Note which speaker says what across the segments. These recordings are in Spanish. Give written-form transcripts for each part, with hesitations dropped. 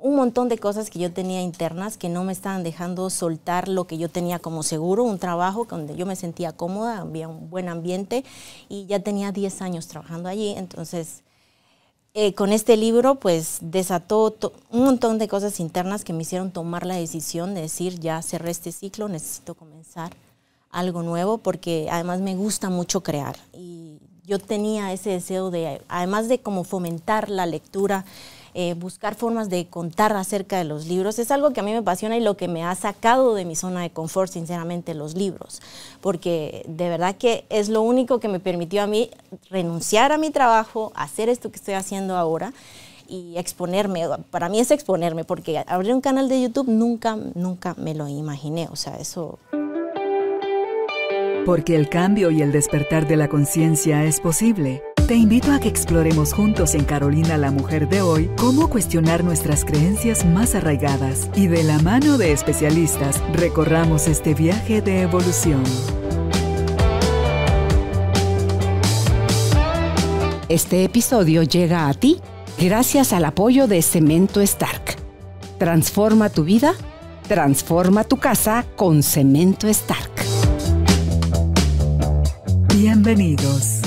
Speaker 1: un montón de cosas que yo tenía internas que no me estaban dejando soltar lo que yo tenía como seguro, un trabajo donde yo me sentía cómoda, había un buen ambiente y ya tenía 10 años trabajando allí. Entonces, con este libro, pues desató un montón de cosas internas que me hicieron tomar la decisión de decir, ya cerré este ciclo, necesito comenzar algo nuevo, porque además me gusta mucho crear. Y yo tenía ese deseo de, además de como fomentar la lectura, buscar formas de contar acerca de los libros. Es algo que a mí me apasiona y lo que me ha sacado de mi zona de confort, sinceramente, los libros. Porque de verdad que es lo único que me permitió a mí renunciar a mi trabajo, hacer esto que estoy haciendo ahora y exponerme. Para mí es exponerme, porque abrir un canal de YouTube nunca me lo imaginé. O sea, eso...
Speaker 2: Porque el cambio y el despertar de la conciencia es posible. Te invito a que exploremos juntos en Carolina, la mujer de hoy, cómo cuestionar nuestras creencias más arraigadas y de la mano de especialistas recorramos este viaje de evolución.
Speaker 3: Este episodio llega a ti gracias al apoyo de Cemento Stark. Transforma tu vida, transforma tu casa con Cemento Stark.
Speaker 2: Bienvenidos.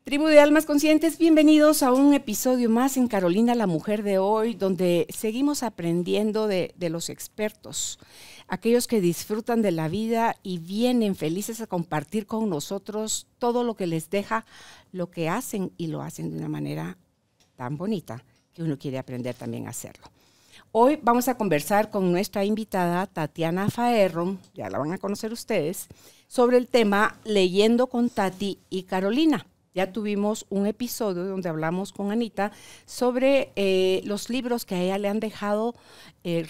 Speaker 3: Tribu de Almas Conscientes, bienvenidos a un episodio más en Carolina, la mujer de hoy, donde seguimos aprendiendo de los expertos, aquellos que disfrutan de la vida y vienen felices a compartir con nosotros todo lo que les deja, lo que hacen y lo hacen de una manera tan bonita que uno quiere aprender también a hacerlo. Hoy vamos a conversar con nuestra invitada Tatiana Faerro, ya la van a conocer ustedes, sobre el tema Leyendo con Tati y Carolina. Ya tuvimos un episodio donde hablamos con Anita sobre los libros que a ella le han dejado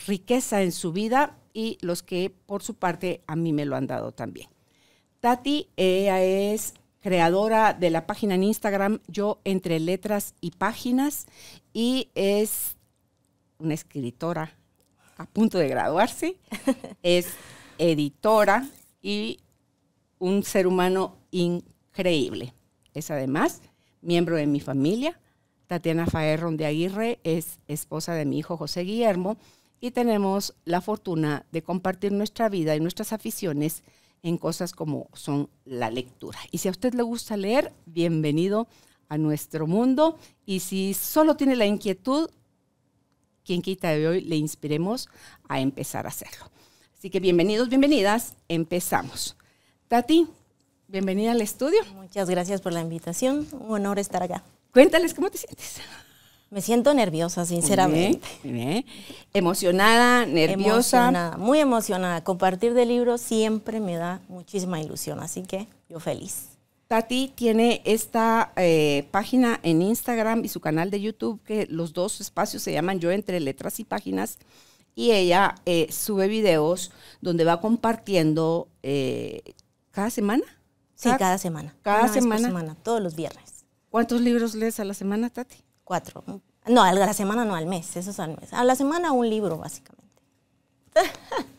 Speaker 3: riqueza en su vida y los que por su parte a mí me lo han dado también. Tati, ella es creadora de la página en Instagram Yo Entre Letras y Páginas y es una escritora a punto de graduarse, es editora y un ser humano increíble. Es además miembro de mi familia. Tatiana Faerro de Aguirre es esposa de mi hijo José Guillermo y tenemos la fortuna de compartir nuestra vida y nuestras aficiones en cosas como son la lectura. Y si a usted le gusta leer, bienvenido a nuestro mundo. Y si solo tiene la inquietud, quien quita de hoy le inspiremos a empezar a hacerlo. Así que bienvenidos, bienvenidas, empezamos. Tati, bienvenida al estudio.
Speaker 1: Muchas gracias por la invitación, un honor estar acá.
Speaker 3: Cuéntales, ¿cómo te sientes?
Speaker 1: Me siento nerviosa, sinceramente.
Speaker 3: Muy bien. Emocionada, nerviosa.
Speaker 1: Muy emocionada. Compartir de libros siempre me da muchísima ilusión, así que yo feliz.
Speaker 3: Tati tiene esta página en Instagram y su canal de YouTube, que los dos espacios se llaman Yo Entre Letras y Páginas, y ella sube videos donde va compartiendo cada semana.
Speaker 1: Sí, cada semana.
Speaker 3: Cada
Speaker 1: Una vez por
Speaker 3: semana.
Speaker 1: semana, todos los viernes.
Speaker 3: ¿Cuántos libros lees a la semana, Tati?
Speaker 1: 4. No, a la semana no, al mes, eso es al mes. A la semana un libro, básicamente.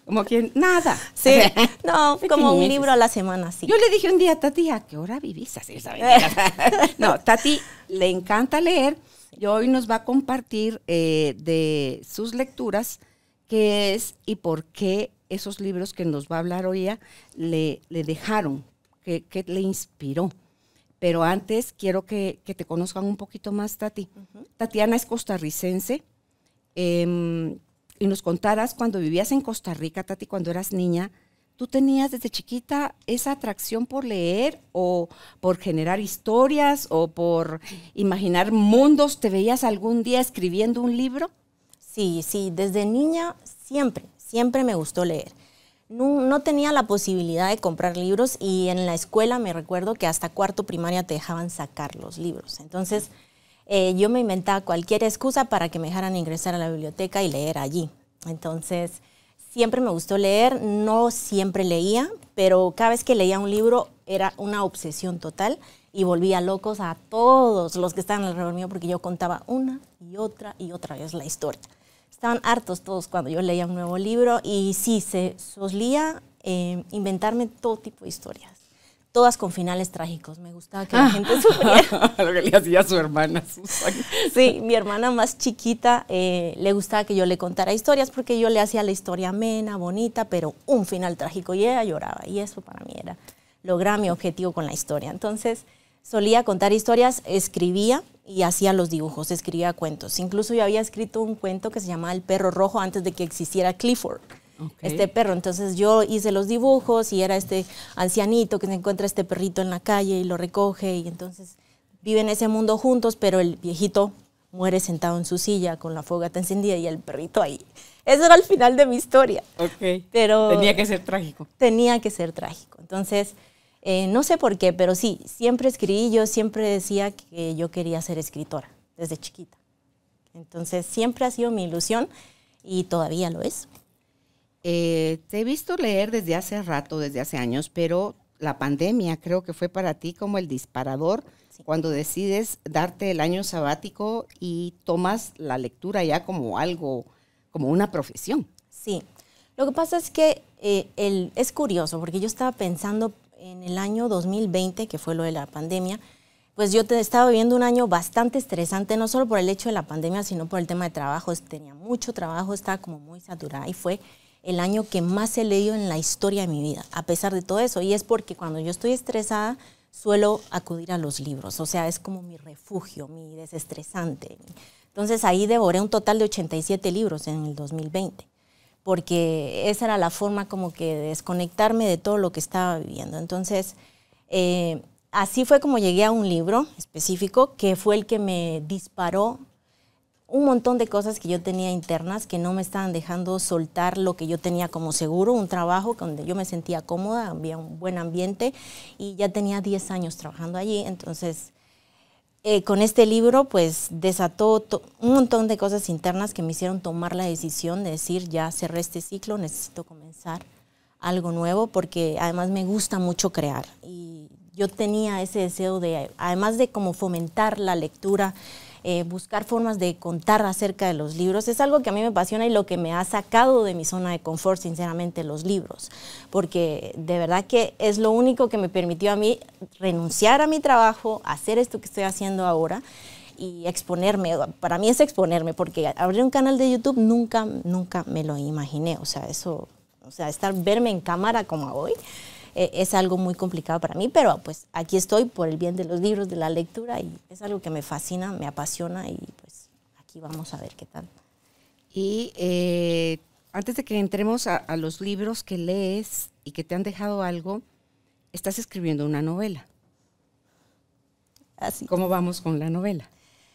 Speaker 3: Como quien, nada.
Speaker 1: Sí, no, como un libro a la semana, sí.
Speaker 3: Yo le dije un día a Tati, ¿a qué hora vivís así? No, Tati le encanta leer y hoy nos va a compartir de sus lecturas qué es y por qué esos libros que nos va a hablar hoy ella le dejaron, que le inspiró. Pero antes quiero que te conozcan un poquito más, Tati. Tatiana es costarricense. Y nos contaras cuando vivías en Costa Rica, Tati, cuando eras niña, ¿tú tenías desde chiquita esa atracción por leer o por generar historias o por imaginar mundos? ¿Te veías algún día escribiendo un libro?
Speaker 1: Sí, desde niña siempre me gustó leer. No tenía la posibilidad de comprar libros y en la escuela me recuerdo que hasta cuarto primaria te dejaban sacar los libros. Entonces yo me inventaba cualquier excusa para que me dejaran ingresar a la biblioteca y leer allí. Entonces siempre me gustó leer, no siempre leía, pero cada vez que leía un libro era una obsesión total y volvía locos a todos los que estaban alrededor mío porque yo contaba una y otra vez la historia. Estaban hartos todos cuando yo leía un nuevo libro y sí, se solía inventarme todo tipo de historias. todas con finales trágicos. Me gustaba que la gente sufriera.
Speaker 3: Lo que le hacía a su hermana Susan.
Speaker 1: Sí, mi hermana más chiquita le gustaba que yo le contara historias porque yo le hacía la historia amena, bonita, pero un final trágico y ella lloraba. Y eso para mí era lograr mi objetivo con la historia. Entonces solía contar historias, escribía y hacía los dibujos, escribía cuentos. Incluso yo había escrito un cuento que se llamaba El perro rojo antes de que existiera Clifford. Este perro, entonces yo hice los dibujos y era este ancianito que se encuentra este perrito en la calle y lo recoge y entonces viven ese mundo juntos, pero el viejito muere sentado en su silla con la fogata encendida y el perrito ahí. Eso era el final de mi historia. Pero
Speaker 3: tenía que ser trágico.
Speaker 1: Tenía que ser trágico. Entonces, no sé por qué, pero sí, siempre escribí, yo siempre decía que yo quería ser escritora desde chiquita. Entonces, siempre ha sido mi ilusión y todavía lo es.
Speaker 3: Te he visto leer desde hace rato, desde hace años, pero la pandemia creo que fue para ti como el disparador cuando decides darte el año sabático y tomas la lectura ya como algo, como una profesión.
Speaker 1: Sí, lo que pasa es que es curioso porque yo estaba pensando en el año 2020, que fue lo de la pandemia, pues yo estaba viviendo un año bastante estresante, no solo por el hecho de la pandemia, sino por el tema de trabajo. Tenía mucho trabajo, estaba como muy saturada y fue el año que más he leído en la historia de mi vida, a pesar de todo eso. Y es porque cuando yo estoy estresada, suelo acudir a los libros. O sea, es como mi refugio, mi desestresante. Entonces, ahí devoré un total de 87 libros en el 2020, porque esa era la forma como que de desconectarme de todo lo que estaba viviendo. Entonces, así fue como llegué a un libro específico, que fue el que me disparó un montón de cosas que yo tenía internas que no me estaban dejando soltar lo que yo tenía como seguro, un trabajo donde yo me sentía cómoda, había un buen ambiente y ya tenía 10 años trabajando allí. Entonces, con este libro pues desató un montón de cosas internas que me hicieron tomar la decisión de decir, ya cerré este ciclo, necesito comenzar algo nuevo, porque además me gusta mucho crear y yo tenía ese deseo de, además de como fomentar la lectura, buscar formas de contar acerca de los libros. Es algo que a mí me apasiona y lo que me ha sacado de mi zona de confort, sinceramente, los libros, porque de verdad que es lo único que me permitió a mí renunciar a mi trabajo, hacer esto que estoy haciendo ahora y exponerme. Para mí es exponerme, porque abrir un canal de YouTube nunca me lo imaginé. O sea, verme en cámara como hoy, es algo muy complicado para mí, pero pues aquí estoy por el bien de los libros, de la lectura, y es algo que me fascina, me apasiona, y pues aquí vamos a ver qué tal.
Speaker 3: Y antes de que entremos a los libros que lees y que te han dejado algo, estás escribiendo una novela.
Speaker 1: Así.
Speaker 3: ¿Cómo vamos con la novela?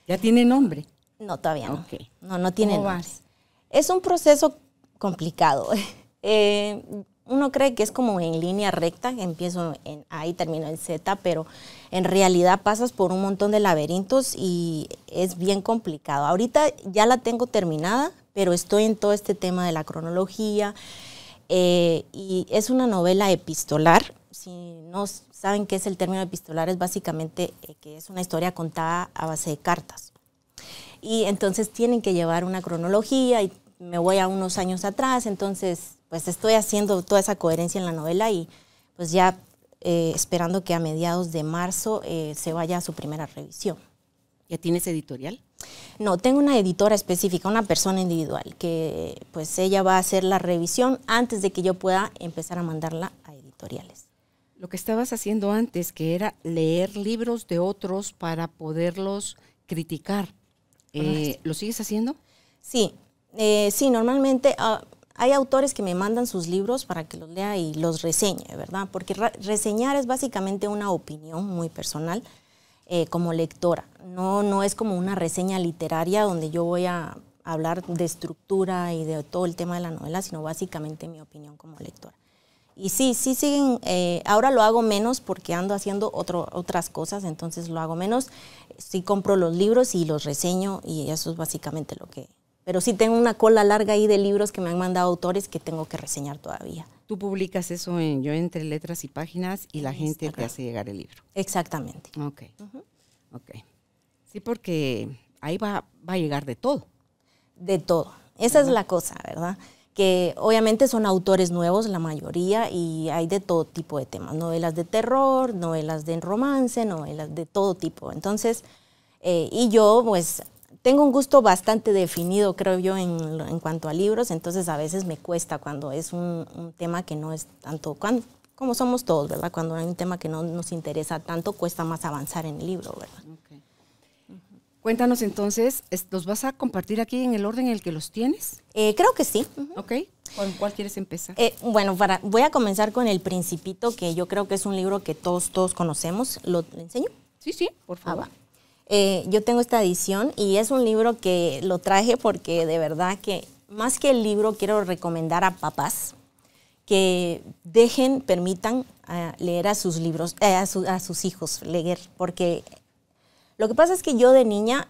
Speaker 3: ¿Ya tiene nombre?
Speaker 1: No, todavía no.
Speaker 3: Okay.
Speaker 1: No tiene nombre.
Speaker 3: Vas?
Speaker 1: Es un proceso complicado. Uno cree que es como en línea recta, empiezo en A y termino en Z, pero en realidad pasas por un montón de laberintos y es bien complicado. Ahorita ya la tengo terminada, pero estoy en todo este tema de la cronología, y es una novela epistolar. Si no saben qué es el término epistolar, es básicamente que es una historia contada a base de cartas. Y entonces tienen que llevar una cronología y me voy a unos años atrás, entonces pues estoy haciendo toda esa coherencia en la novela y pues ya esperando que a mediados de marzo se vaya a su primera revisión.
Speaker 3: ¿Ya tienes editorial?
Speaker 1: No, tengo una editora específica, una persona individual, que pues ella va a hacer la revisión antes de que yo pueda empezar a mandarla a editoriales.
Speaker 3: Lo que estabas haciendo antes, que era leer libros de otros para poderlos criticar, ¿lo sigues haciendo?
Speaker 1: Sí, sí, normalmente hay autores que me mandan sus libros para que los lea y los reseñe, ¿verdad? Porque reseñar es básicamente una opinión muy personal como lectora. No es como una reseña literaria donde yo voy a hablar de estructura y de todo el tema de la novela, sino básicamente mi opinión como lectora. Y sí siguen, ahora lo hago menos porque ando haciendo otras cosas, entonces lo hago menos. Sí compro los libros y los reseño y eso es básicamente lo que... Pero sí tengo una cola larga ahí de libros que me han mandado autores que tengo que reseñar todavía.
Speaker 3: Tú publicas eso en Yo Entre Letras y Páginas y la gente
Speaker 1: Instagram.
Speaker 3: te hace llegar el libro.
Speaker 1: Exactamente.
Speaker 3: Ok. Sí, porque ahí va a llegar de todo.
Speaker 1: De todo. Esa es la cosa, ¿verdad? que obviamente son autores nuevos, la mayoría, y hay de todo tipo de temas, novelas de terror, novelas de romance, novelas de todo tipo. Entonces, y yo pues tengo un gusto bastante definido, creo yo, en cuanto a libros, entonces a veces me cuesta cuando es un tema que no es tanto, como somos todos, ¿verdad? Cuando hay un tema que no nos interesa tanto, cuesta más avanzar en el libro, ¿verdad?
Speaker 3: Okay. Cuéntanos entonces, ¿los vas a compartir aquí en el orden en el que los tienes?
Speaker 1: Creo que sí.
Speaker 3: Ok. ¿Con cuál quieres empezar?
Speaker 1: Bueno, voy a comenzar con El Principito, que yo creo que es un libro que todos conocemos. ¿Lo enseño?
Speaker 3: Sí, por favor.
Speaker 1: Yo tengo esta edición y es un libro que lo traje porque de verdad que, más que el libro, quiero recomendar a papás que permitan leer a sus libros, a sus hijos leer, porque lo que pasa es que yo de niña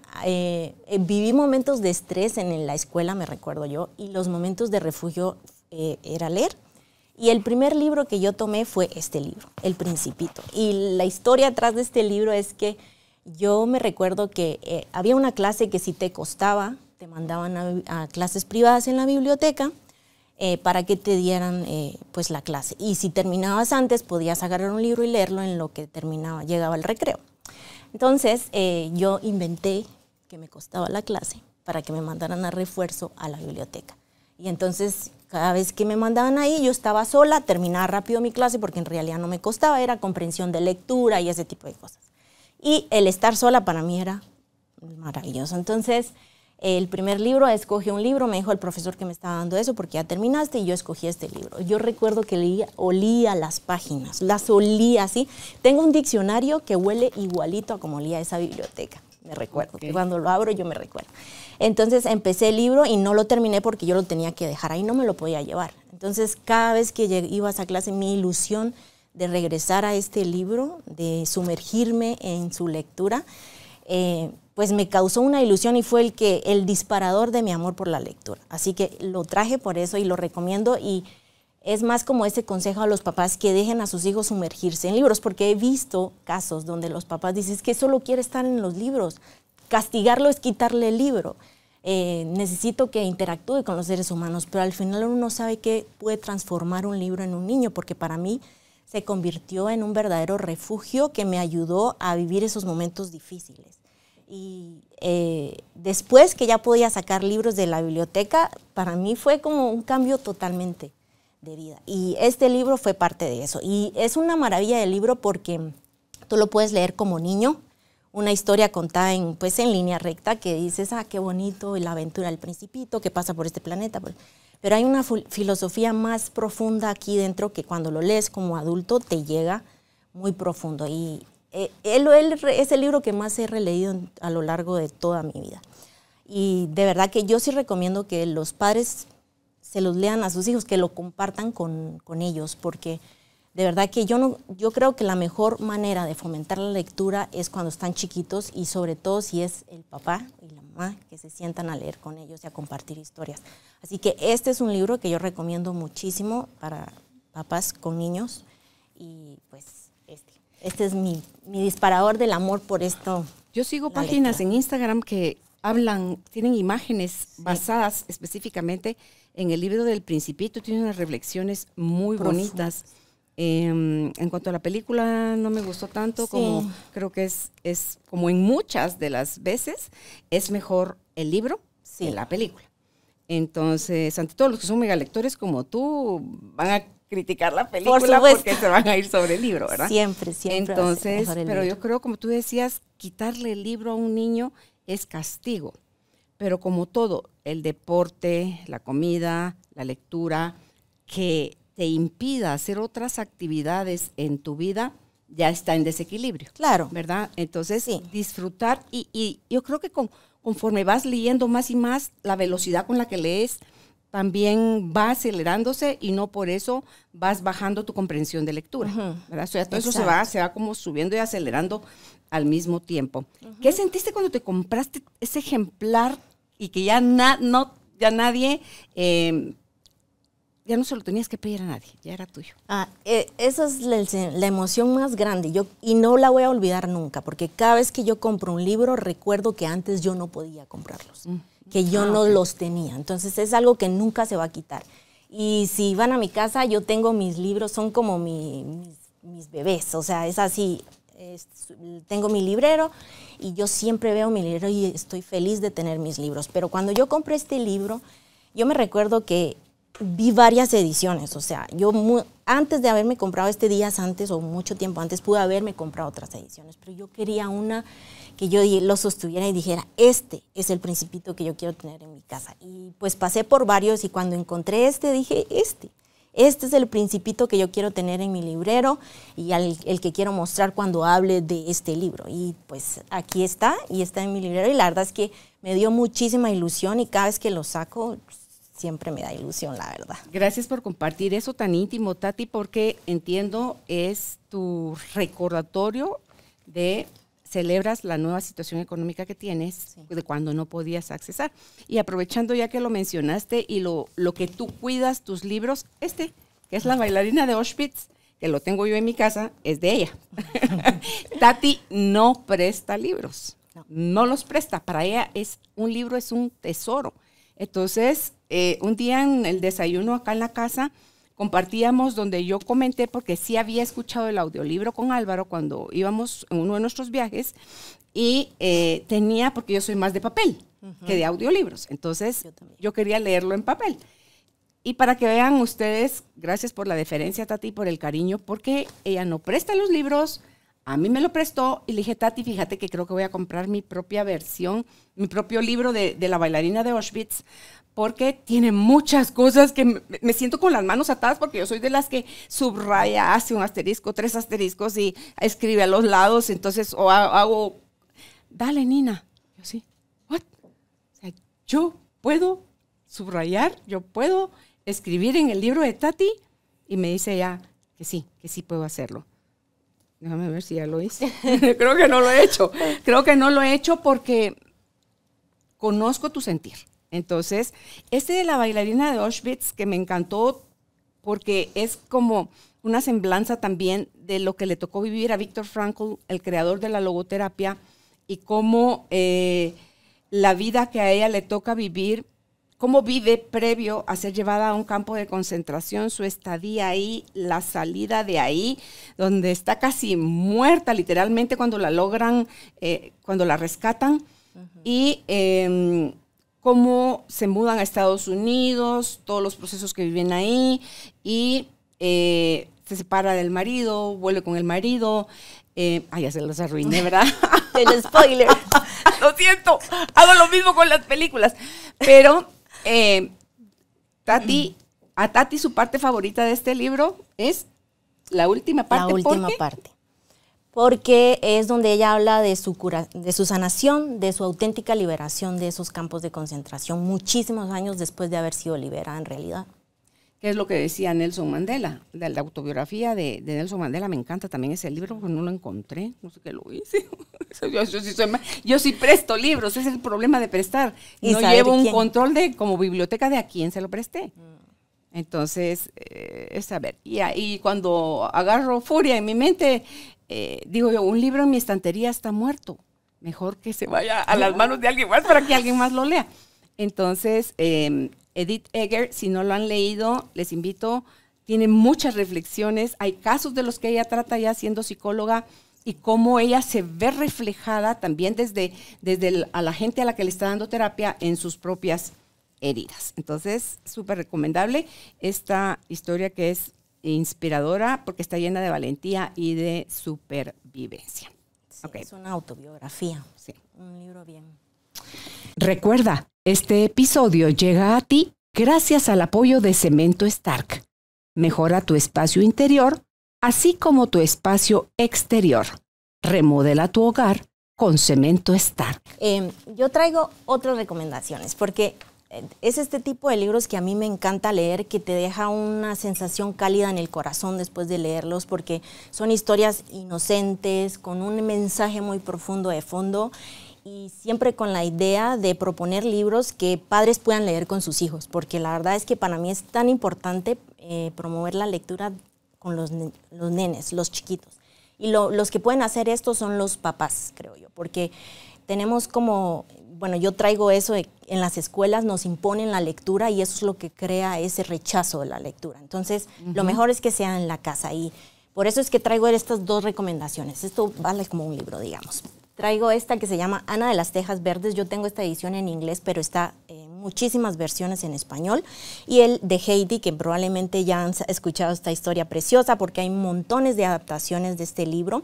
Speaker 1: viví momentos de estrés en la escuela, me recuerdo yo, y los momentos de refugio era leer. Y el primer libro que yo tomé fue este libro, El Principito. Y la historia atrás de este libro es que yo me recuerdo que había una clase que si te costaba, te mandaban a clases privadas en la biblioteca para que te dieran pues la clase. Y si terminabas antes, podías agarrar un libro y leerlo en lo que llegaba el recreo. Entonces, yo inventé que me costaba la clase para que me mandaran a refuerzo a la biblioteca. Y entonces, cada vez que me mandaban ahí, yo estaba sola, terminaba rápido mi clase porque en realidad no me costaba, era comprensión de lectura y ese tipo de cosas. Y el estar sola para mí era maravilloso. Entonces, el primer libro, escogí un libro, me dijo el profesor que me estaba dando eso porque ya terminaste y yo escogí este libro. Yo recuerdo que olía las páginas, las olía así. Tengo un diccionario que huele igualito a como olía esa biblioteca, me recuerdo. Okay. Que cuando lo abro yo me recuerdo. Entonces empecé el libro y no lo terminé porque yo lo tenía que dejar ahí, no me lo podía llevar. Entonces cada vez que iba a esa clase, mi ilusión de regresar a este libro, de sumergirme en su lectura, pues me causó una ilusión y fue el disparador de mi amor por la lectura. Así que lo traje por eso y lo recomiendo, y es más como ese consejo a los papás que dejen a sus hijos sumergirse en libros, porque he visto casos donde los papás dicen es que solo quiere estar en los libros, castigarlo es quitarle el libro, necesito que interactúe con los seres humanos, pero al final uno no sabe qué puede transformar un libro en un niño, porque para mí se convirtió en un verdadero refugio que me ayudó a vivir esos momentos difíciles. Y después que ya podía sacar libros de la biblioteca, para mí fue como un cambio totalmente de vida. Y este libro fue parte de eso. Y es una maravilla el libro porque tú lo puedes leer como niño, una historia contada en línea recta que dices, qué bonito, y la aventura del Principito que pasa por este planeta. Pero hay una filosofía más profunda aquí dentro que cuando lo lees como adulto te llega muy profundo. Y es el libro que más he releído a lo largo de toda mi vida. Y de verdad que yo sí recomiendo que los padres se los lean a sus hijos, que lo compartan con ellos, porque de verdad que yo creo que la mejor manera de fomentar la lectura es cuando están chiquitos, y sobre todo si es el papá y la mamá que se sientan a leer con ellos y a compartir historias. Así que este es un libro que yo recomiendo muchísimo para papás con niños, y pues este es mi disparador del amor por esto.
Speaker 3: Yo sigo páginas en Instagram que tienen imágenes basadas específicamente en el libro del Principito, tiene unas reflexiones muy bonitas. En cuanto a la película, no me gustó tanto, como creo que es como en muchas de las veces, es mejor el libro que la película. Entonces, ante todo, los que son megalectores como tú van a criticar la película porque se van a ir sobre el libro, ¿verdad?
Speaker 1: Siempre.
Speaker 3: Entonces, pero yo creo, como tú decías, quitarle el libro a un niño es castigo. Pero como todo, el deporte, la comida, la lectura, que te impida hacer otras actividades en tu vida, ya está en desequilibrio.
Speaker 1: Claro.
Speaker 3: ¿Verdad? Entonces, disfrutar, y yo creo que conforme vas leyendo más y más, la velocidad con la que lees también va acelerándose, y no por eso vas bajando tu comprensión de lectura. ¿Verdad? O sea, todo eso se va como subiendo y acelerando al mismo tiempo. ¿Qué sentiste cuando te compraste ese ejemplar y que ya nadie... ya no se lo tenías que pedir a nadie, ya era tuyo?
Speaker 1: Esa es la emoción más grande, y no la voy a olvidar nunca, porque cada vez que yo compro un libro, recuerdo que antes yo no podía comprarlos. que yo no los tenía. Entonces es algo que nunca se va a quitar. Y si van a mi casa, yo tengo mis libros, son como mis bebés, o sea, es así. Tengo mi librero y yo siempre veo mi librero y estoy feliz de tener mis libros. Pero cuando yo compré este libro, yo me recuerdo que vi varias ediciones, o sea, yo antes de haberme comprado días antes o mucho tiempo antes, pude haberme comprado otras ediciones, pero yo quería una que yo lo sostuviera y dijera, este es el Principito que yo quiero tener en mi casa. Y pues pasé por varios y cuando encontré dije, este es el Principito que yo quiero tener en mi librero y el que quiero mostrar cuando hable de este libro. Y pues aquí está, y está en mi librero, y la verdad es que me dio muchísima ilusión y cada vez que lo saco, siempre me da ilusión, la verdad.
Speaker 3: Gracias por compartir eso tan íntimo, Tati, porque entiendo es tu recordatorio de celebras la nueva situación económica que tienes, sí, de cuando no podías accesar. Y aprovechando ya que lo mencionaste y lo que tú cuidas, tus libros, que es La bailarina de Auschwitz, que lo tengo yo en mi casa, es de ella. Tati no presta libros, no los presta. Para ella un libro es un tesoro. Entonces, un día en el desayuno acá en la casa, compartíamos donde yo comenté, porque sí había escuchado el audiolibro con Álvaro cuando íbamos en uno de nuestros viajes, y tenía, porque yo soy más de papel que de audiolibros, entonces yo quería leerlo en papel. Y para que vean ustedes, gracias por la deferencia, Tati, por el cariño, porque ella no presta los libros, a mí me lo prestó, y le dije, Tati, fíjate que creo que voy a comprar mi propia versión, mi propio libro de La bailarina de Auschwitz, porque tiene muchas cosas que me siento con las manos atadas, porque yo soy de las que subraya, hace un asterisco, 3 asteriscos y escribe a los lados, entonces, o hago, dale, Nina. Yo sí, ¿what? O sea, yo puedo subrayar, yo puedo escribir en el libro de Tati, y me dice ella que sí puedo hacerlo. Déjame ver si ya lo hice. Creo que no lo he hecho porque conozco tu sentir. Entonces, de La bailarina de Auschwitz, que me encantó porque es como una semblanza también de lo que le tocó vivir a Viktor Frankl, el creador de la logoterapia, y cómo la vida que a ella le toca vivir, cómo vive previo a ser llevada a un campo de concentración, su estadía ahí, la salida de ahí, donde está casi muerta literalmente cuando la logran, cuando la rescatan, y cómo se mudan a Estados Unidos, todos los procesos que viven ahí, y se separa del marido, vuelve con el marido. Ya se los arruiné, ¿verdad?
Speaker 1: El spoiler.
Speaker 3: Lo siento, hago lo mismo con las películas. Pero a Tati su parte favorita de este libro es la última parte.
Speaker 1: La última parte. Porque es donde ella habla de su sanación, de su auténtica liberación de esos campos de concentración, muchísimos años después de haber sido liberada en realidad.
Speaker 3: ¿Qué es lo que decía Nelson Mandela? De la autobiografía de Nelson Mandela, me encanta también ese libro, porque no lo encontré, no sé qué lo hice. Yo sí presto libros, ese es el problema de prestar. Y no llevo un control de, como biblioteca, de a quién se lo presté. Entonces, es saber. Y cuando agarro furia en mi mente, digo yo, un libro en mi estantería está muerto. Mejor que se vaya a las manos de alguien más para que alguien más lo lea. Entonces, Edith Eger, si no lo han leído, les invito, tiene muchas reflexiones, hay casos de los que ella trata ya siendo psicóloga y cómo ella se ve reflejada también desde a la gente a la que le está dando terapia en sus propias heridas. Entonces, súper recomendable esta historia, que es inspiradora porque está llena de valentía y de supervivencia.
Speaker 1: Sí, okay. Es una autobiografía, sí. Un libro bien.
Speaker 3: Recuerda, este episodio llega a ti gracias al apoyo de Cemento Stark. Mejora tu espacio interior, así como tu espacio exterior. Remodela tu hogar con Cemento Stark.
Speaker 1: Yo traigo otras recomendaciones, porque es este tipo de libros que a mí me encanta leer, que te deja una sensación cálida en el corazón después de leerlos, porque son historias inocentes, con un mensaje muy profundo de fondo, y siempre con la idea de proponer libros que padres puedan leer con sus hijos, porque la verdad es que para mí es tan importante promover la lectura con los nenes, los chiquitos. Y los que pueden hacer esto son los papás, creo yo, porque tenemos como bueno, yo traigo eso en las escuelas, nos imponen la lectura y eso es lo que crea ese rechazo de la lectura. Entonces, lo mejor es que sea en la casa y por eso es que traigo estas 2 recomendaciones. Esto vale como un libro, digamos. Traigo esta que se llama Ana de las Tejas Verdes. Yo tengo esta edición en inglés, pero está en muchísimas versiones en español. Y el de Heidi, que probablemente ya han escuchado esta historia preciosa porque hay montones de adaptaciones de este libro.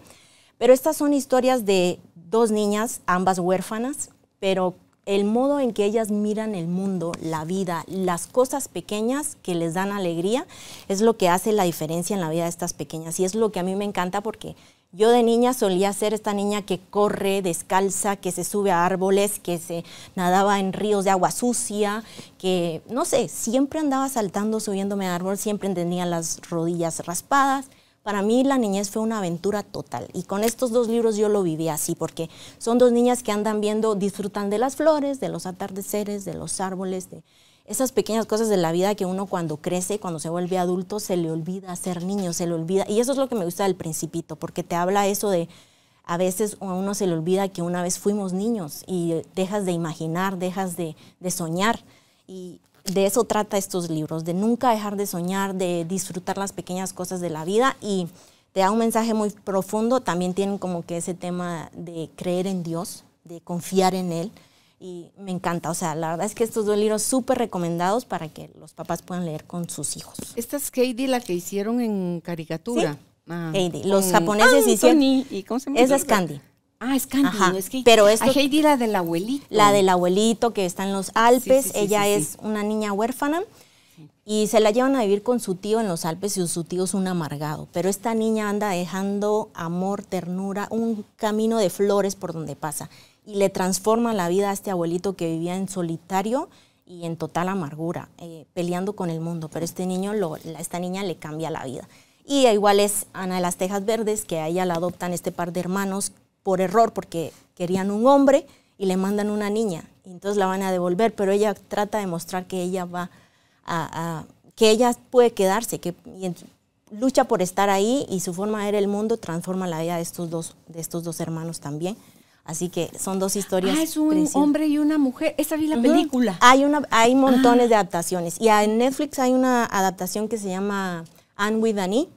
Speaker 1: Pero estas son historias de 2 niñas, ambas huérfanas, pero el modo en que ellas miran el mundo, la vida, las cosas pequeñas que les dan alegría, es lo que hace la diferencia en la vida de estas pequeñas. Y es lo que a mí me encanta porque yo de niña solía ser esta niña que corre descalza, que se sube a árboles, que se nadaba en ríos de agua sucia, que, no sé, siempre andaba saltando, subiéndome a árboles, siempre tenía las rodillas raspadas. Para mí la niñez fue una aventura total y con estos 2 libros yo lo viví así porque son 2 niñas que andan viendo, disfrutan de las flores, de los atardeceres, de los árboles, de esas pequeñas cosas de la vida que uno cuando crece, cuando se vuelve adulto, se le olvida ser niño, se le olvida. Y eso es lo que me gusta del Principito, porque te habla eso de, a veces a uno se le olvida que una vez fuimos niños y dejas de imaginar, dejas de soñar. Y de eso trata estos libros, de nunca dejar de soñar, de disfrutar las pequeñas cosas de la vida y te da un mensaje muy profundo. También tienen como que ese tema de creer en Dios, de confiar en Él. Y me encanta, o sea, la verdad es que estos 2 libros súper recomendados para que los papás puedan leer con sus hijos.
Speaker 3: Esta es Heidi, la que hicieron en caricatura.
Speaker 1: Sí, Heidi. Los japoneses hicieron...
Speaker 3: ¿Y cómo se llama?
Speaker 1: Esa es Candy.
Speaker 3: Ah, es Candy,
Speaker 1: Ajá,
Speaker 3: no es que...
Speaker 1: pero esto,
Speaker 3: Heidi, la del abuelito.
Speaker 1: La del abuelito que está en los Alpes,
Speaker 3: Sí,
Speaker 1: ella es una niña huérfana y se la llevan a vivir con su tío en los Alpes y su tío es un amargado. Pero esta niña anda dejando amor, ternura, un camino de flores por donde pasa. Y le transforma la vida a este abuelito que vivía en solitario y en total amargura, peleando con el mundo. Pero esta niña le cambia la vida. Y igual es Ana de las Tejas Verdes, que a ella la adoptan este par de hermanos por error, porque querían un hombre y le mandan una niña. Y entonces la van a devolver, pero ella trata de mostrar que ella va que ella puede quedarse, lucha por estar ahí y su forma de ver el mundo transforma la vida de estos dos hermanos también. Así que son 2 historias.
Speaker 3: Es un hombre y una mujer. Esa vi la película.
Speaker 1: Hay montones de adaptaciones. Y en Netflix hay una adaptación que se llama Anne with an E.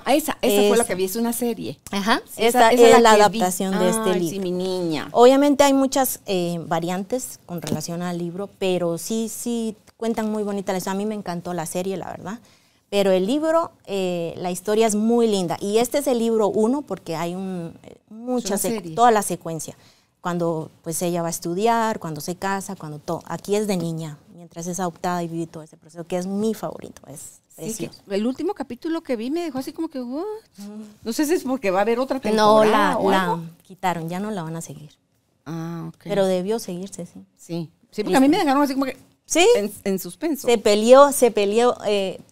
Speaker 3: Esa fue la que vi, es una serie.
Speaker 1: Ajá,
Speaker 3: sí,
Speaker 1: esa es la adaptación de este libro.
Speaker 3: Sí, mi niña.
Speaker 1: Obviamente hay muchas variantes con relación al libro, pero sí cuentan muy bonita la historia. A mí me encantó la serie, la verdad. Pero el libro, la historia es muy linda. Y este es el libro 1 porque hay toda la secuencia. Cuando pues ella va a estudiar, cuando se casa, cuando todo. Aquí es de niña, mientras es adoptada y vive todo ese proceso, que es mi favorito. Es precioso.
Speaker 3: El último capítulo que vi me dejó así como que, ¿what? No sé si es porque va a haber otra temporada.
Speaker 1: No, la quitaron, ya no la van a seguir.
Speaker 3: Ok.
Speaker 1: Pero debió seguirse, sí.
Speaker 3: Sí, porque a mí me dejaron así como que...
Speaker 1: Sí.
Speaker 3: En suspenso.
Speaker 1: Se peleó,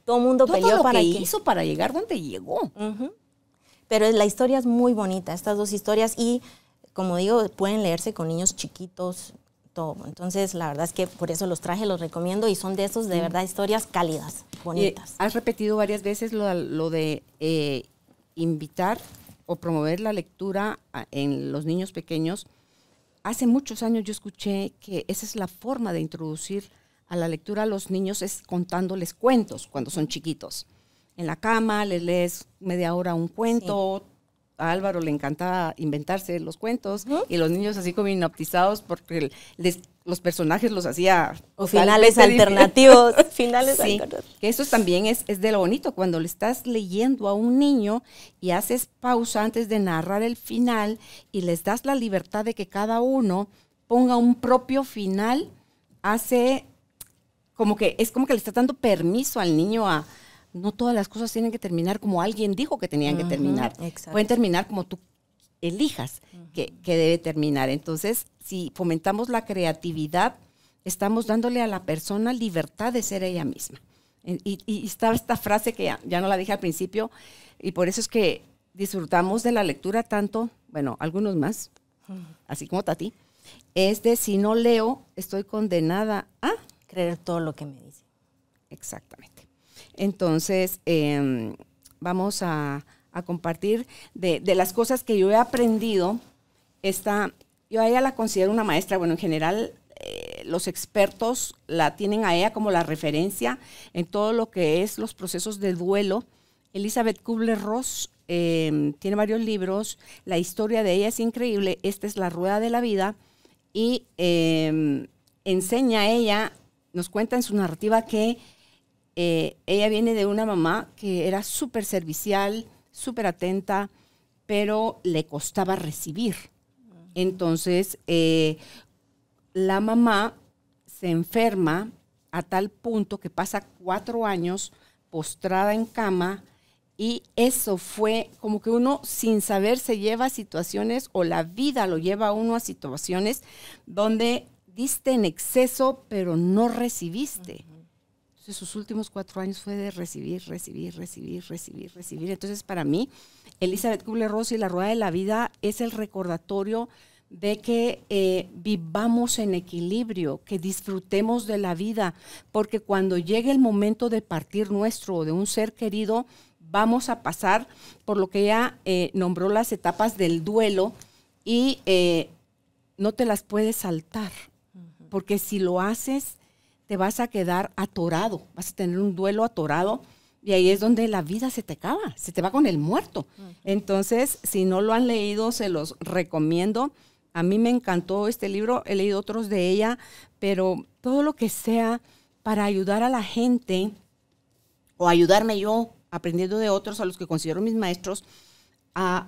Speaker 1: todo el mundo peleó
Speaker 3: lo
Speaker 1: para
Speaker 3: que hizo para llegar donde llegó.
Speaker 1: Pero la historia es muy bonita, estas 2 historias, y como digo, pueden leerse con niños chiquitos, todo. Entonces, la verdad es que por eso los traje, los recomiendo, y son de esos, de verdad, historias cálidas, bonitas.
Speaker 3: Has repetido varias veces lo de invitar o promover la lectura en los niños pequeños. Hace muchos años yo escuché que esa es la forma de introducir a la lectura a los niños, es contándoles cuentos cuando son chiquitos. En la cama les lees media hora un cuento. Sí. A Álvaro le encantaba inventarse los cuentos y los niños así como hipnotizados porque los personajes los hacía...
Speaker 1: O finales alternativos. Finales alternativos.
Speaker 3: Que eso también es de lo bonito, cuando le estás leyendo a un niño y haces pausa antes de narrar el final y les das la libertad de que cada uno ponga un propio final, es como que le estás dando permiso al niño a... No todas las cosas tienen que terminar como alguien dijo que tenían que terminar. Exacto. Pueden terminar como tú elijas que debe terminar. Entonces, si fomentamos la creatividad, estamos dándole a la persona libertad de ser ella misma. Y estaba esta frase que ya no la dije al principio, y por eso es que disfrutamos de la lectura tanto, bueno, algunos más, así como Tati, es de si no leo, estoy condenada a...
Speaker 1: creer todo lo que me dicen.
Speaker 3: Exactamente. Entonces, vamos a compartir de las cosas que yo he aprendido. Esta yo a ella la considero una maestra. Bueno, en general, los expertos la tienen a ella como la referencia en todo lo que es los procesos de duelo. Elizabeth Kubler-Ross tiene varios libros. La historia de ella es increíble. Esta es La Rueda de la Vida. Y enseña a ella, nos cuenta en su narrativa que ella viene de una mamá que era súper servicial, súper atenta, pero le costaba recibir. Entonces, la mamá se enferma a tal punto que pasa 4 años postrada en cama, y eso fue como que uno sin saber se lleva a situaciones, o la vida lo lleva a uno a situaciones donde diste en exceso pero no recibiste. Entonces sus últimos 4 años fue de recibir. Entonces para mí, Elizabeth Kubler-Ross y La Rueda de la Vida es el recordatorio de que vivamos en equilibrio, que disfrutemos de la vida, porque cuando llegue el momento de partir nuestro o de un ser querido, vamos a pasar por lo que ella nombró las etapas del duelo, y no te las puedes saltar, porque si lo haces, te vas a quedar atorado, vas a tener un duelo atorado, y ahí es donde la vida se te acaba, se te va con el muerto. Entonces, si no lo han leído, se los recomiendo. A mí me encantó este libro, he leído otros de ella, pero todo lo que sea para ayudar a la gente, o ayudarme yo, aprendiendo de otros a los que considero mis maestros, a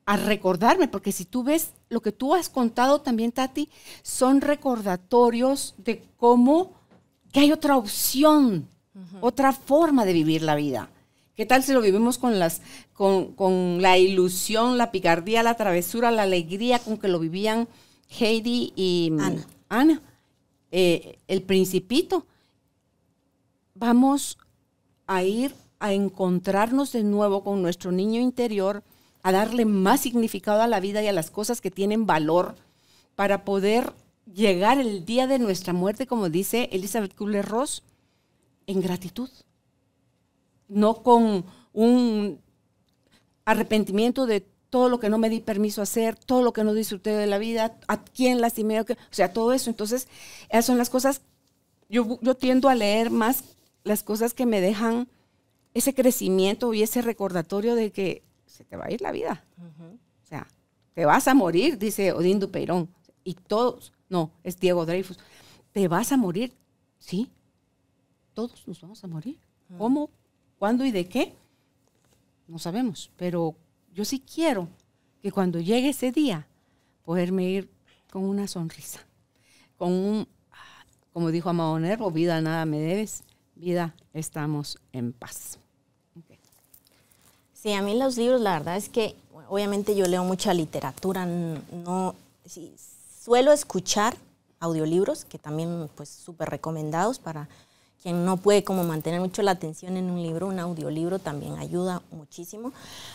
Speaker 3: recordarme, porque si tú ves lo que tú has contado también, Tati, son recordatorios de cómo que hay otra opción, otra forma de vivir la vida. ¿Qué tal si lo vivimos con la ilusión, la picardía, la travesura, la alegría con que lo vivían Heidi y Ana, el Principito? Vamos a ir a encontrarnos de nuevo con nuestro niño interior, a darle más significado a la vida y a las cosas que tienen valor, para poder llegar el día de nuestra muerte, como dice Elizabeth Kubler-Ross, en gratitud. No con un arrepentimiento de todo lo que no me di permiso a hacer, todo lo que no disfruté de la vida, a quién lastimé, o sea, todo eso. Entonces, esas son las cosas, yo tiendo a leer más las cosas que me dejan ese crecimiento y ese recordatorio de que se te va a ir la vida. O sea, te vas a morir, dice Odín Dupeirón. Y todos, no, es Diego Dreyfus. Te vas a morir, sí, todos nos vamos a morir. ¿Cómo? ¿Cuándo y de qué? No sabemos, pero yo sí quiero que cuando llegue ese día, poderme ir con una sonrisa, con como dijo Amado Nervo, vida nada me debes, vida estamos en paz. Okay.
Speaker 1: Sí, a mí los libros, la verdad es que obviamente yo leo mucha literatura, sí, suelo escuchar audiolibros, que también pues súper recomendados para quien no puede como mantener mucho la atención en un libro. Un audiolibro también ayuda muchísimo,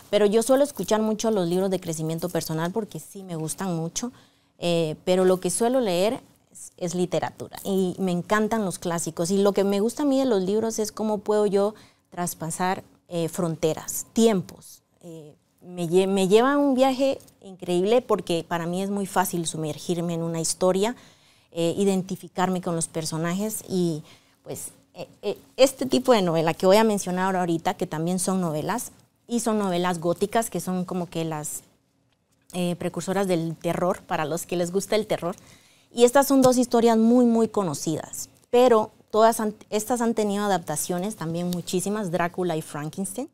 Speaker 1: pero yo suelo escuchar mucho los libros de crecimiento personal porque sí me gustan mucho, pero lo que suelo leer es literatura y me encantan los clásicos, y lo que me gusta a mí de los libros es cómo puedo yo traspasar fronteras, tiempos. Me lleva un viaje increíble porque para mí es muy fácil sumergirme en una historia, identificarme con los personajes, y pues este tipo de novela que voy a mencionar ahorita, que también son novelas, y son novelas góticas, que son como que las precursoras del terror, para los que les gusta el terror. Y estas son 2 historias muy, muy conocidas, pero todas estas han tenido adaptaciones también muchísimas, Drácula y Frankenstein.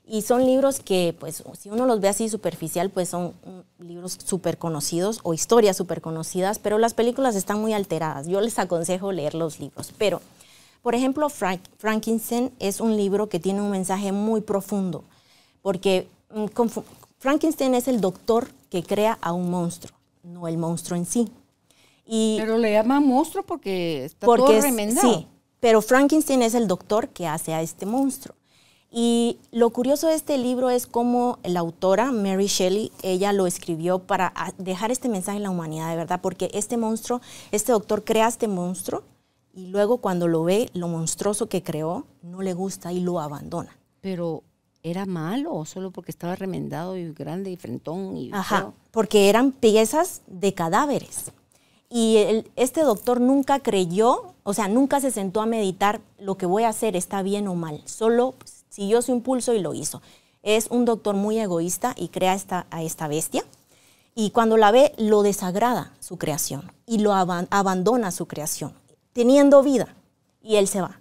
Speaker 1: Y son libros que, pues, si uno los ve así superficial, pues son libros súper conocidos o historias súper conocidas, pero las películas están muy alteradas. Yo les aconsejo leer los libros. Pero, por ejemplo, Frankenstein es un libro que tiene un mensaje muy profundo, porque Frankenstein es el doctor que crea a un monstruo, no el monstruo en sí.
Speaker 3: Pero le llaman monstruo porque está todo remendado.
Speaker 1: Sí, pero Frankenstein es el doctor que hace a este monstruo. Y lo curioso de este libro es cómo la autora, Mary Shelley, ella lo escribió para dejar este mensaje en la humanidad, de verdad, porque este monstruo, este doctor crea este monstruo y luego cuando lo ve, lo monstruoso que creó, no le gusta y lo abandona.
Speaker 3: Pero era malo o solo porque estaba remendado y grande y frentón?
Speaker 1: Ajá, porque eran piezas de cadáveres. Y este doctor nunca creyó, o sea, nunca se sentó a meditar lo que voy a hacer está bien o mal. Solo siguió su impulso y lo hizo. Es un doctor muy egoísta y crea a esta bestia. Y cuando la ve, lo desagrada su creación y lo abandona su creación, teniendo vida. Y él se va.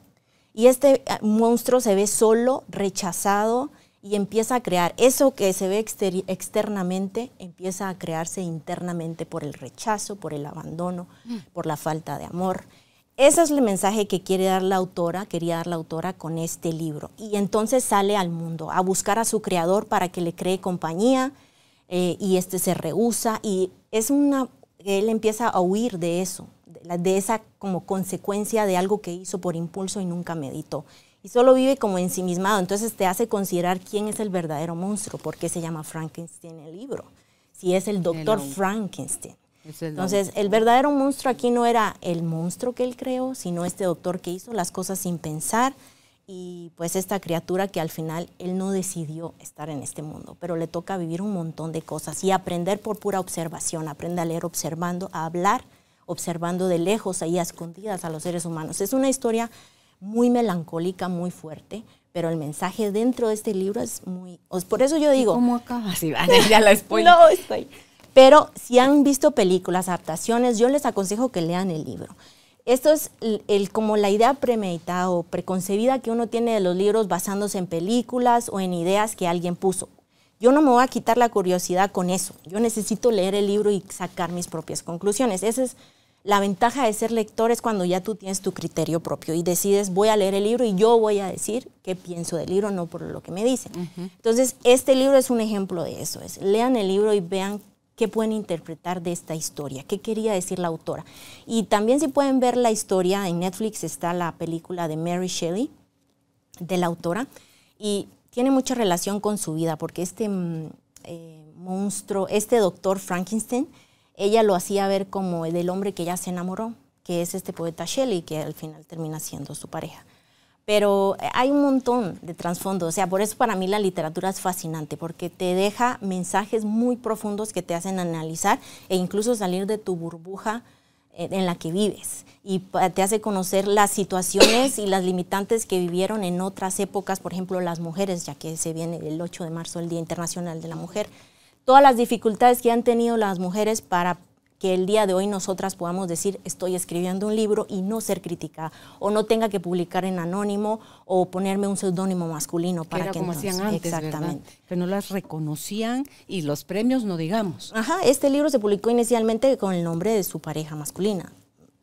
Speaker 1: Y este monstruo se ve solo, rechazado, y empieza a crear. Eso que se ve externamente empieza a crearse internamente por el rechazo, por el abandono, por la falta de amor. Ese es el mensaje que quería dar la autora con este libro. Y entonces sale al mundo a buscar a su creador para que le cree compañía, y se rehúsa. Y él empieza a huir de eso, de esa como consecuencia de algo que hizo por impulso y nunca meditó. Y solo vive como ensimismado. Entonces te hace considerar quién es el verdadero monstruo, por qué se llama Frankenstein el libro, si es el doctor Frankenstein. Entonces el verdadero monstruo aquí no era el monstruo que él creó, sino este doctor que hizo las cosas sin pensar, y pues esta criatura que al final él no decidió estar en este mundo, pero le toca vivir un montón de cosas y aprender por pura observación. Aprende a leer observando, a hablar observando de lejos, ahí a escondidas a los seres humanos. Es una historia muy melancólica, muy fuerte, pero el mensaje dentro de este libro es muy... Por eso yo digo...
Speaker 3: ¿Cómo acaba? Sí, ya la spoiler.
Speaker 1: No, estoy... Pero si han visto películas, adaptaciones, yo les aconsejo que lean el libro. Esto es como la idea premeditada o preconcebida que uno tiene de los libros basándose en películas o en ideas que alguien puso. Yo no me voy a quitar la curiosidad con eso. Yo necesito leer el libro y sacar mis propias conclusiones. Esa es la ventaja de ser lector, es cuando ya tú tienes tu criterio propio y decides, voy a leer el libro y yo voy a decir qué pienso del libro, no por lo que me dicen. Entonces, este libro es un ejemplo de eso. Lean el libro y vean qué pueden interpretar de esta historia, qué quería decir la autora. Y también si pueden ver la historia, en Netflix está la película de Mary Shelley, de la autora, y tiene mucha relación con su vida, porque este monstruo, este doctor Frankenstein, ella lo hacía ver como del hombre que ella se enamoró, que es este poeta Shelley, que al final termina siendo su pareja. Pero hay un montón de trasfondo, o sea, por eso para mí la literatura es fascinante, porque te deja mensajes muy profundos que te hacen analizar e incluso salir de tu burbuja en la que vives, y te hace conocer las situaciones y las limitantes que vivieron en otras épocas, por ejemplo, las mujeres, ya que se viene el 8 de marzo, el Día Internacional de la Mujer, todas las dificultades que han tenido las mujeres para que el día de hoy nosotras podamos decir estoy escribiendo un libro y no ser criticada, o no tenga que publicar en anónimo o ponerme un seudónimo masculino para que
Speaker 3: como hacían antes, exactamente, ¿verdad? Que no las reconocían y los premios no digamos.
Speaker 1: Ajá, este libro se publicó inicialmente con el nombre de su pareja masculina,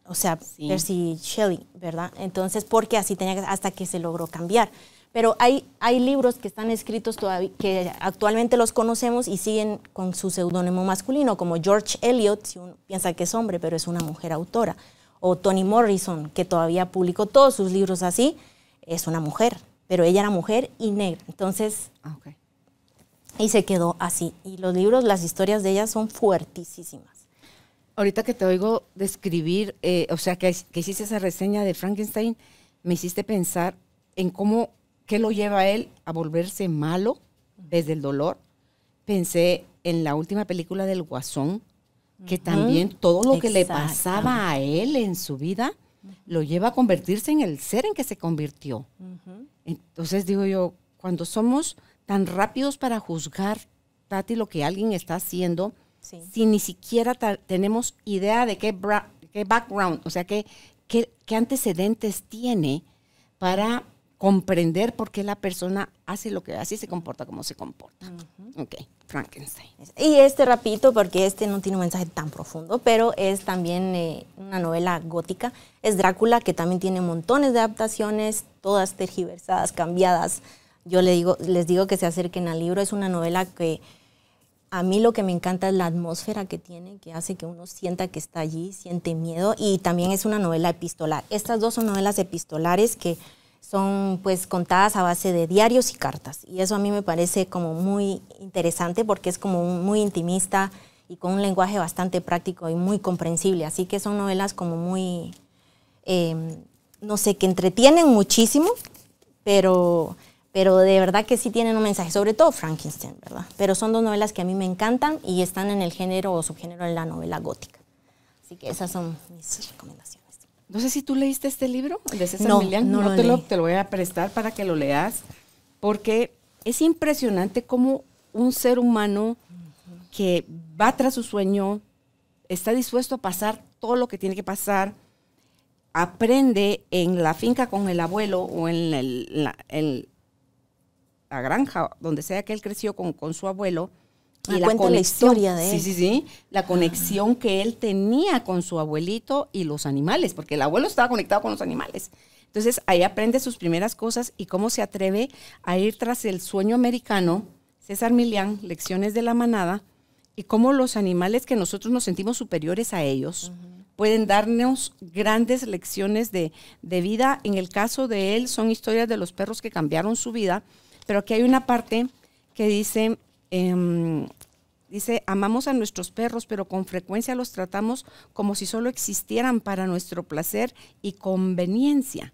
Speaker 1: o sea, sí. Percy Shelley, ¿verdad? Entonces, porque así tenía que, hasta que se logró cambiar. Pero hay libros que están escritos todavía, que actualmente los conocemos y siguen con su seudónimo masculino, como George Eliot, si uno piensa que es hombre, pero es una mujer autora. O Toni Morrison, que todavía publicó todos sus libros así, es una mujer, pero ella era mujer y negra. Entonces, y se quedó así. Y los libros, las historias de ella son fuertísimas.
Speaker 3: Ahorita que te oigo describir, o sea, que hiciste esa reseña de Frankenstein, me hiciste pensar en qué lo lleva a él a volverse malo desde el dolor. Pensé en la última película del Guasón, que también todo lo que le pasaba a él en su vida lo lleva a convertirse en el ser en que se convirtió. Entonces digo yo, cuando somos tan rápidos para juzgar, Tati, lo que alguien está haciendo, si ni siquiera tenemos idea de qué background, o sea, qué antecedentes tiene para comprender por qué la persona hace lo que hace y se comporta como se comporta. Ok, Frankenstein.
Speaker 1: Y rapidito, porque no tiene un mensaje tan profundo, pero es también una novela gótica. Es Drácula, que también tiene montones de adaptaciones, todas tergiversadas, cambiadas. Yo les digo que se acerquen al libro. Es una novela que a mí lo que me encanta es la atmósfera que tiene, que hace que uno sienta que está allí, siente miedo, y también es una novela epistolar. Estas dos son novelas epistolares que son pues contadas a base de diarios y cartas, y eso a mí me parece como muy interesante porque es como muy intimista y con un lenguaje bastante práctico y muy comprensible, así que son novelas como muy, no sé, que entretienen muchísimo, pero pero de verdad que sí tienen un mensaje, sobre todo Frankenstein, ¿verdad? Pero son 2 novelas que a mí me encantan y están en el género o subgénero de la novela gótica. Así que esas son mis recomendaciones.
Speaker 3: No sé si tú leíste este libro de César
Speaker 1: No,
Speaker 3: Millán.
Speaker 1: no
Speaker 3: Te lo voy a prestar para que lo leas, porque es impresionante cómo un ser humano que va tras su sueño, está dispuesto a pasar todo lo que tiene que pasar, aprende en la finca con el abuelo o en la granja, donde sea que él creció con su abuelo. Y la
Speaker 1: cuenta la historia de él.
Speaker 3: Sí, la conexión que él tenía con su abuelito y los animales, porque el abuelo estaba conectado con los animales. Entonces, ahí aprende sus primeras cosas y cómo se atreve a ir tras el sueño americano, César Millán, Lecciones de la Manada, y cómo los animales que nosotros nos sentimos superiores a ellos pueden darnos grandes lecciones de vida. En el caso de él, son historias de los perros que cambiaron su vida, pero aquí hay una parte que dice, amamos a nuestros perros, pero con frecuencia los tratamos como si solo existieran para nuestro placer y conveniencia.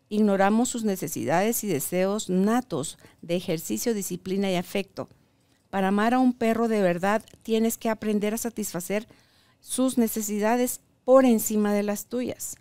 Speaker 3: Ignoramos sus necesidades y deseos natos de ejercicio, disciplina y afecto. Para amar a un perro de verdad, tienes que aprender a satisfacer sus necesidades por encima de las tuyas.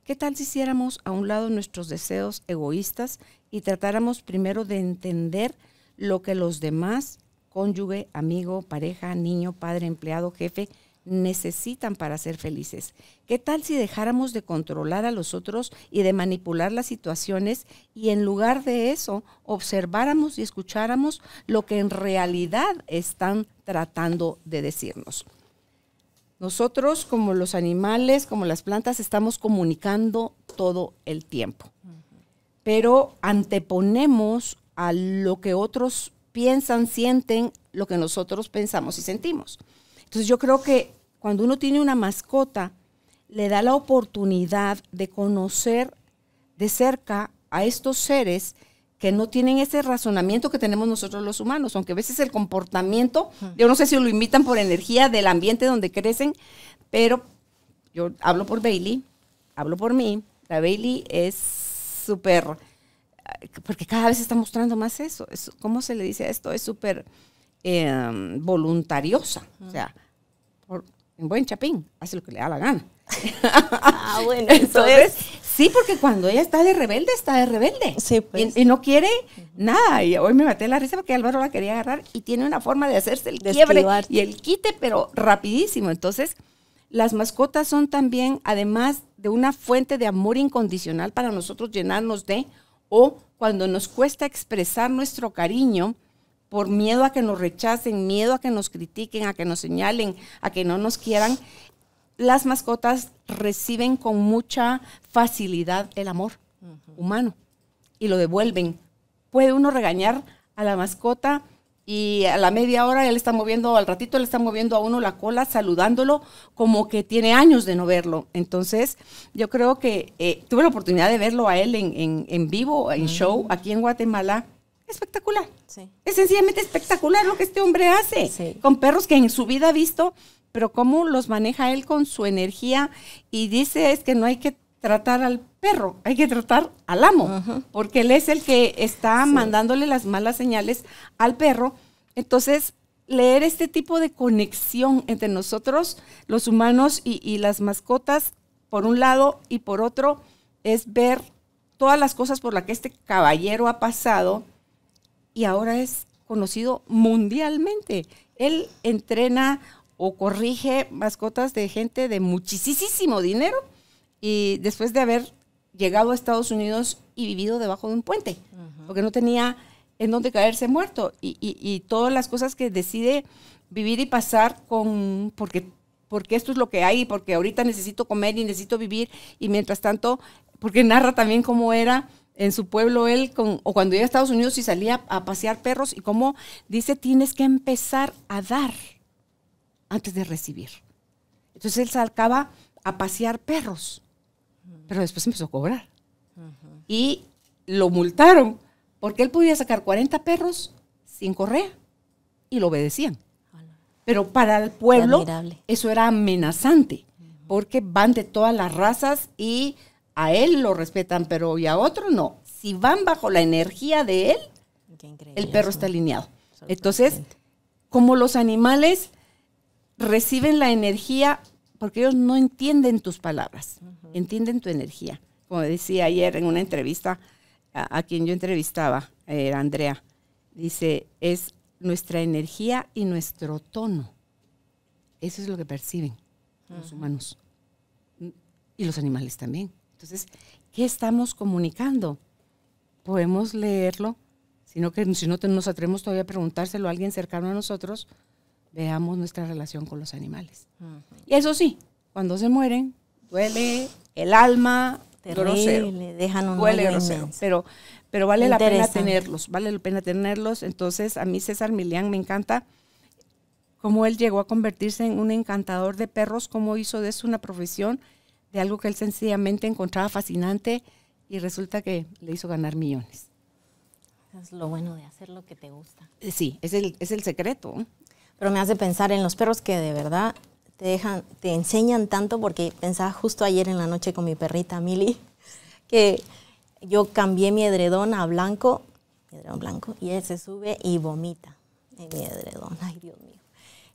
Speaker 3: ¿Qué tal si hiciéramos a un lado nuestros deseos egoístas y tratáramos primero de entender lo que los demás, cónyuge, amigo, pareja, niño, padre, empleado, jefe, necesitan para ser felices? ¿Qué tal si dejáramos de controlar a los otros y de manipular las situaciones y en lugar de eso observáramos y escucháramos lo que en realidad están tratando de decirnos? Nosotros, como los animales, como las plantas, estamos comunicando todo el tiempo, pero anteponemos a lo que otros piensan, sienten, lo que nosotros pensamos y sentimos. Entonces yo creo que cuando uno tiene una mascota, le da la oportunidad de conocer de cerca a estos seres que no tienen ese razonamiento que tenemos nosotros los humanos, aunque a veces el comportamiento, yo no sé si lo imitan por energía del ambiente donde crecen, pero yo hablo por Bailey, hablo por mí, la Bailey es súper, porque cada vez está mostrando más eso, ¿cómo se le dice a esto? Es súper voluntariosa, o sea, en buen chapín, hace lo que le da la gana.
Speaker 1: Bueno,
Speaker 3: entonces, sí, porque cuando ella está de rebelde, está de rebelde.
Speaker 1: Sí, pues.
Speaker 3: Y no quiere nada. Y hoy me maté la risa porque Álvaro la quería agarrar y tiene una forma de hacerse el quiebre
Speaker 1: esquivar.
Speaker 3: Y el quite, pero rapidísimo. Entonces, las mascotas son también, además de una fuente de amor incondicional para nosotros llenarnos de, o cuando nos cuesta expresar nuestro cariño, por miedo a que nos rechacen, miedo a que nos critiquen, a que nos señalen, a que no nos quieran, las mascotas reciben con mucha facilidad el amor humano y lo devuelven. Puede uno regañar a la mascota y a la media hora él está moviendo, al ratito le está moviendo a uno la cola, saludándolo como que tiene años de no verlo. Entonces, yo creo que tuve la oportunidad de verlo a él en vivo, en show, aquí en Guatemala. Espectacular.
Speaker 1: Sí.
Speaker 3: Es sencillamente espectacular lo que este hombre hace.
Speaker 1: Sí.
Speaker 3: Con perros que en su vida ha visto, pero cómo los maneja él con su energía y dice es que no hay que tratar al perro, hay que tratar al amo, porque él es el que está mandándole las malas señales al perro. Entonces, leer este tipo de conexión entre nosotros, los humanos y las mascotas, por un lado, y por otro, es ver todas las cosas por las que este caballero ha pasado y ahora es conocido mundialmente. Él entrena o corrige mascotas de gente de muchísimo dinero y después de haber llegado a Estados Unidos y vivido debajo de un puente, porque no tenía en dónde caerse muerto y todas las cosas que decide vivir y pasar porque esto es lo que hay, porque ahorita necesito comer y necesito vivir y mientras tanto, porque narra también cómo era en su pueblo él, o cuando llega a Estados Unidos y salía a pasear perros y cómo dice tienes que empezar a dar antes de recibir. Entonces él sacaba a pasear perros, pero después empezó a cobrar. Y lo multaron, porque él podía sacar 40 perros sin correa y lo obedecían. Pero para el pueblo eso era amenazante, porque van de todas las razas y a él lo respetan, pero y a otro no. si van bajo la energía de él,
Speaker 1: Qué increíble
Speaker 3: el perro
Speaker 1: eso.
Speaker 3: está alineado. Entonces, como los animales reciben la energía, porque ellos no entienden tus palabras, entienden tu energía. Como decía ayer en una entrevista, a quien yo entrevistaba, era Andrea, dice, es nuestra energía y nuestro tono. Eso es lo que perciben los humanos. Y los animales también. Entonces, ¿qué estamos comunicando? Podemos leerlo, sino que si no nos atrevemos todavía a preguntárselo a alguien cercano a nosotros, veamos nuestra relación con los animales. Y eso sí, cuando se mueren, duele el alma, grosero.
Speaker 1: Dejan un
Speaker 3: Duele
Speaker 1: hoyo
Speaker 3: grosero,
Speaker 1: inmenso.
Speaker 3: pero vale la pena
Speaker 1: Interesante.
Speaker 3: tenerlos, vale la pena tenerlos. Entonces, a mí César Millán me encanta cómo él llegó a convertirse en un encantador de perros, cómo hizo de eso una profesión, de algo que él sencillamente encontraba fascinante y resulta que le hizo ganar millones.
Speaker 1: Es lo bueno de hacer lo que te gusta.
Speaker 3: Sí, es el secreto.
Speaker 1: Pero me hace pensar en los perros que de verdad te enseñan tanto, porque pensaba justo ayer en la noche con mi perrita Mili, que yo cambié mi edredón a blanco, y él se sube y vomita en mi edredón. Ay, Dios mío.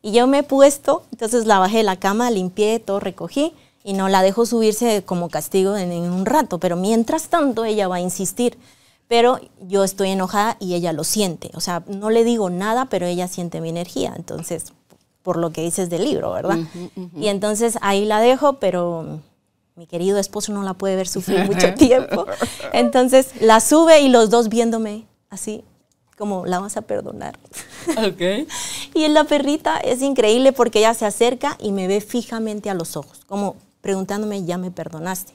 Speaker 1: Y yo me he puesto, entonces la bajé de la cama, limpié, todo recogí, y no la dejo subirse como castigo en un rato, pero mientras tanto ella va a insistir. Pero yo estoy enojada y ella lo siente. O sea, no le digo nada, pero ella siente mi energía. Entonces, por lo que dices del libro, ¿verdad? Y entonces ahí la dejo, pero mi querido esposo no la puede ver sufrir mucho tiempo. Entonces la sube y los dos viéndome así, como la vas a perdonar.
Speaker 3: Okay.
Speaker 1: Y la perrita es increíble porque ella se acerca y me ve fijamente a los ojos, como preguntándome, ¿ya me perdonaste?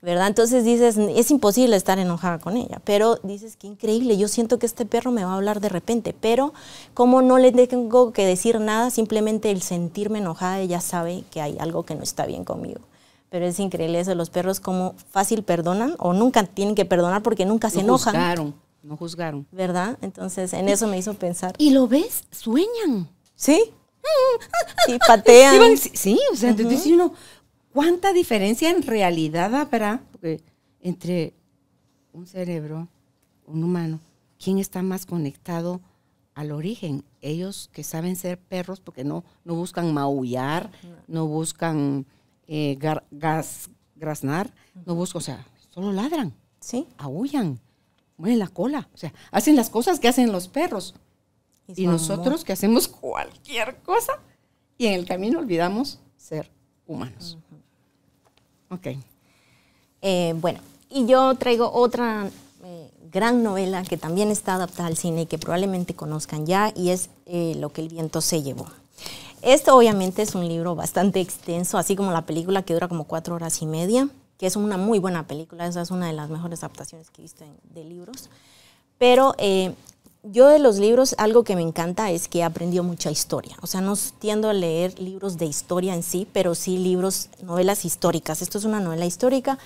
Speaker 1: ¿Verdad? Entonces dices, es imposible estar enojada con ella, pero dices, qué increíble, yo siento que este perro me va a hablar de repente, pero como no le tengo que decir nada, simplemente el sentirme enojada, ella sabe que hay algo que no está bien conmigo. Pero es increíble eso, los perros como fácil perdonan o nunca tienen que perdonar porque nunca se enojan.
Speaker 3: No juzgaron.
Speaker 1: ¿Verdad? Entonces en eso me hizo pensar.
Speaker 3: ¿Y lo ves? Sueñan.
Speaker 1: ¿Sí? Sí, patean.
Speaker 3: Sí, o sea, entonces uno, ¿cuánta diferencia en realidad habrá? Porque entre un cerebro, un humano, ¿quién está más conectado al origen? Ellos que saben ser perros porque no buscan maullar, no buscan graznar, no buscan, o sea, solo ladran,
Speaker 1: ¿Sí?
Speaker 3: aullan, mueven la cola, o sea, hacen las cosas que hacen los perros. Y nosotros que hacemos cualquier cosa y en el camino olvidamos ser humanos. Ok.
Speaker 1: Bueno, y yo traigo otra gran novela que también está adaptada al cine y que probablemente conozcan ya, y es Lo que el viento se llevó. Esto obviamente es un libro bastante extenso, así como la película que dura como 4 horas y media, que es una muy buena película, esa es una de las mejores adaptaciones que he visto de libros. Pero yo de los libros, algo que me encanta es que he aprendido mucha historia. O sea, no tiendo a leer libros de historia en sí, pero sí novelas históricas. Esto es una novela histórica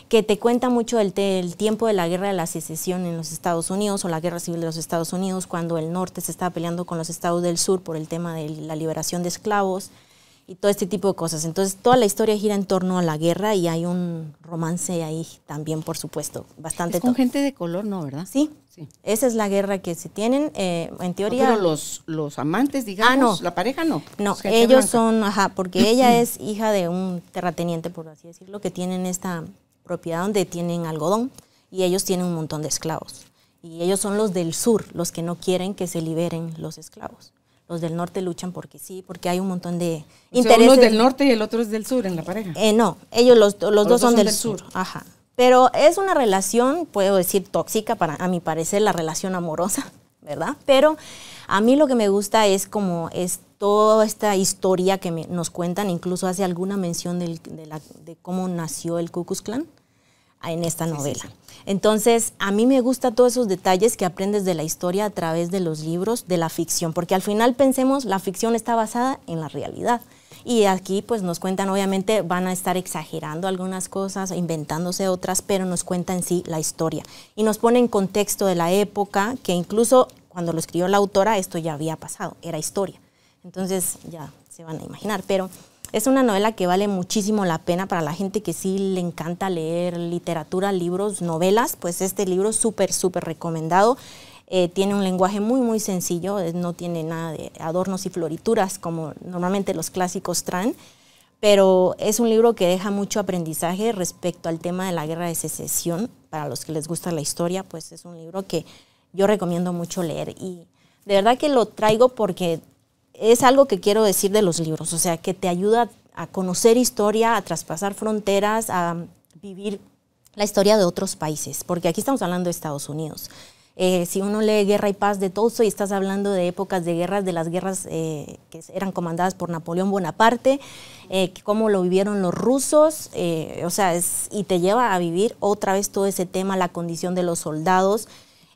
Speaker 1: que te cuenta mucho del tiempo de la guerra de la secesión en los Estados Unidos o la guerra civil de los Estados Unidos, cuando el norte se estaba peleando con los estados del sur por el tema de la liberación de esclavos y todo este tipo de cosas. Entonces, toda la historia gira en torno a la guerra y hay un romance ahí también, por supuesto, bastante.
Speaker 3: Es con gente de color, ¿no? ¿Verdad?
Speaker 1: Sí.
Speaker 3: Sí.
Speaker 1: Esa es la guerra que se tienen, en teoría.
Speaker 3: Pero los amantes, digamos,
Speaker 1: no.
Speaker 3: la pareja no.
Speaker 1: No,
Speaker 3: gente
Speaker 1: ellos
Speaker 3: blanca.
Speaker 1: son, porque ella es hija de un terrateniente, por así decirlo, que tienen esta propiedad donde tienen algodón y ellos tienen un montón de esclavos. Y ellos son los del sur, los que no quieren que se liberen los esclavos. Los del norte luchan porque sí, porque hay un montón de intereses.
Speaker 3: Uno es del norte y el otro es del sur en la pareja.
Speaker 1: No, ellos los dos son del sur. Ajá. Pero es una relación, puedo decir, tóxica, a mi parecer, la relación amorosa, ¿verdad? Pero a mí lo que me gusta es como es toda esta historia que nos cuentan, incluso hace alguna mención de cómo nació el Ku Klux Klan en esta novela. Sí. Entonces, a mí me gustan todos esos detalles que aprendes de la historia a través de los libros, de la ficción, porque al final pensemos, la ficción está basada en la realidad. Y aquí pues nos cuentan, obviamente van a estar exagerando algunas cosas, inventándose otras, pero nos cuenta en sí la historia. Y nos pone en contexto de la época, que incluso cuando lo escribió la autora, esto ya había pasado, era historia. Entonces ya se van a imaginar, pero Es una novela que vale muchísimo la pena para la gente que sí le encanta leer literatura, libros, novelas, pues este libro es súper, súper recomendado. Tiene un lenguaje muy, muy sencillo, no tiene nada de adornos y florituras como normalmente los clásicos traen, pero es un libro que deja mucho aprendizaje respecto al tema de la Guerra de Secesión. Para los que les gusta la historia, pues es un libro que yo recomiendo mucho leer y de verdad que lo traigo porque es algo que quiero decir de los libros, o sea, que te ayuda a conocer historia, a traspasar fronteras, a vivir la historia de otros países, porque aquí estamos hablando de Estados Unidos. Si uno lee Guerra y Paz de Tolstoy, estás hablando de épocas de guerras, de las guerras que eran comandadas por Napoleón Bonaparte, cómo lo vivieron los rusos, o sea, y te lleva a vivir otra vez todo ese tema, la condición de los soldados,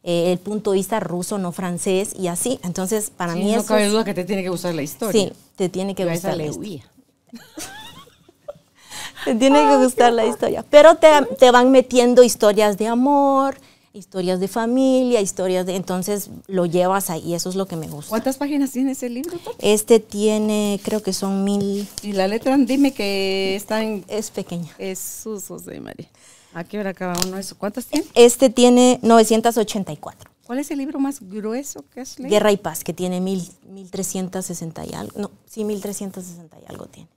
Speaker 1: el punto de vista ruso, no francés, y así. Entonces, para mí
Speaker 3: no
Speaker 1: eso
Speaker 3: cabe duda que te tiene que gustar la historia.
Speaker 1: Sí, te tiene que gustar la
Speaker 3: historia.
Speaker 1: Te tiene que gustar la historia. Pero te van metiendo historias de amor, historias de familia, entonces lo llevas ahí, eso es lo que me gusta.
Speaker 3: ¿Cuántas páginas tiene ese libro, Tati?
Speaker 1: Este tiene, creo que son 1000.
Speaker 3: Y la letra, dime que está en...
Speaker 1: Es pequeña.
Speaker 3: Jesús, José María. ¿A qué hora acaba uno eso? ¿Cuántas tiene?
Speaker 1: Este tiene 984.
Speaker 3: ¿Cuál es el libro más grueso que has leído?
Speaker 1: Guerra y Paz, que tiene 1360 y algo. No, sí, 1360 y algo tiene.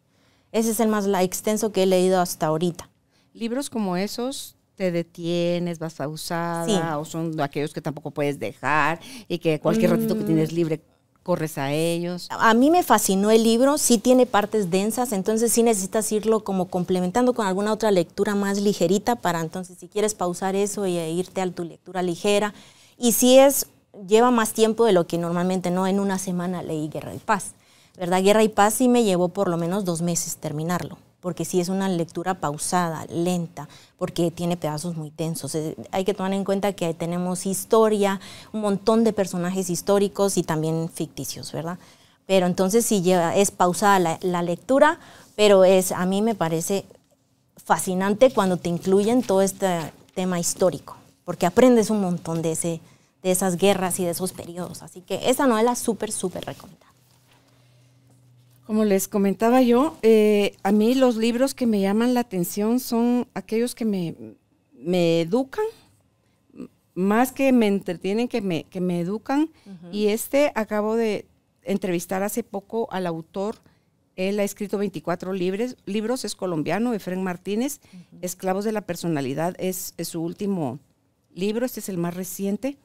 Speaker 1: Ese es el más extenso que he leído hasta ahorita.
Speaker 3: Libros como esos... ¿Te detienes, vas pausada,
Speaker 1: sí,
Speaker 3: o son aquellos que tampoco puedes dejar y que cualquier ratito que tienes libre corres a ellos?
Speaker 1: A mí me fascinó el libro, sí tiene partes densas, entonces sí necesitas irlo como complementando con alguna otra lectura más ligerita para entonces si quieres pausar eso y irte a tu lectura ligera. Y sí lleva más tiempo de lo que normalmente, no en una semana leí Guerra y Paz, ¿verdad? Guerra y Paz sí me llevó por lo menos 2 meses terminarlo, porque sí es una lectura pausada, lenta, porque tiene pedazos muy tensos. Hay que tomar en cuenta que tenemos historia, un montón de personajes históricos y también ficticios, ¿verdad? Pero entonces sí es pausada la lectura, pero a mí me parece fascinante cuando te incluyen todo este tema histórico, porque aprendes un montón de esas guerras y de esos periodos. Así que esa novela súper, súper recomendada.
Speaker 3: Como les comentaba yo, a mí los libros que me llaman la atención son aquellos que me educan, más que me entretienen, que me educan. Uh-huh. Y acabo de entrevistar hace poco al autor. Él ha escrito 24 libros, es colombiano, Efrén Martínez. Uh-huh. Esclavos de la Personalidad es su último libro, este es el más reciente.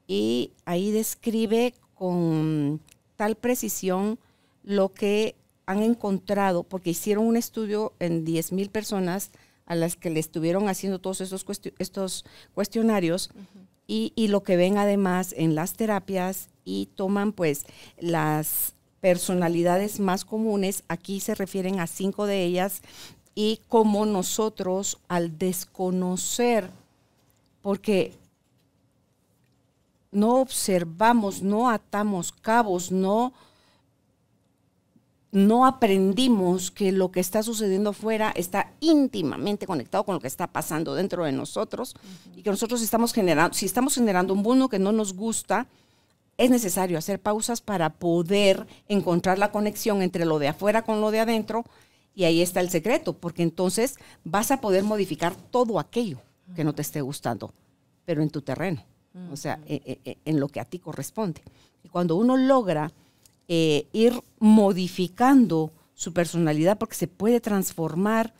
Speaker 3: Y ahí describe con tal precisión lo que han encontrado, porque hicieron un estudio en 10,000 personas a las que le estuvieron haciendo todos estos cuestionarios. Uh-huh. y lo que ven además en las terapias y toman pues las personalidades más comunes, aquí se refieren a 5 de ellas, y cómo nosotros al desconocer, porque no observamos, no atamos cabos, no aprendimos que lo que está sucediendo afuera está íntimamente conectado con lo que está pasando dentro de nosotros. Uh-huh. Y que nosotros si estamos generando un mundo que no nos gusta, es necesario hacer pausas para poder encontrar la conexión entre lo de afuera con lo de adentro, y ahí está el secreto, porque entonces vas a poder modificar todo aquello que no te esté gustando, pero en tu terreno, o sea, en lo que a ti corresponde. Y cuando uno logra ir modificando su personalidad, porque se puede transformar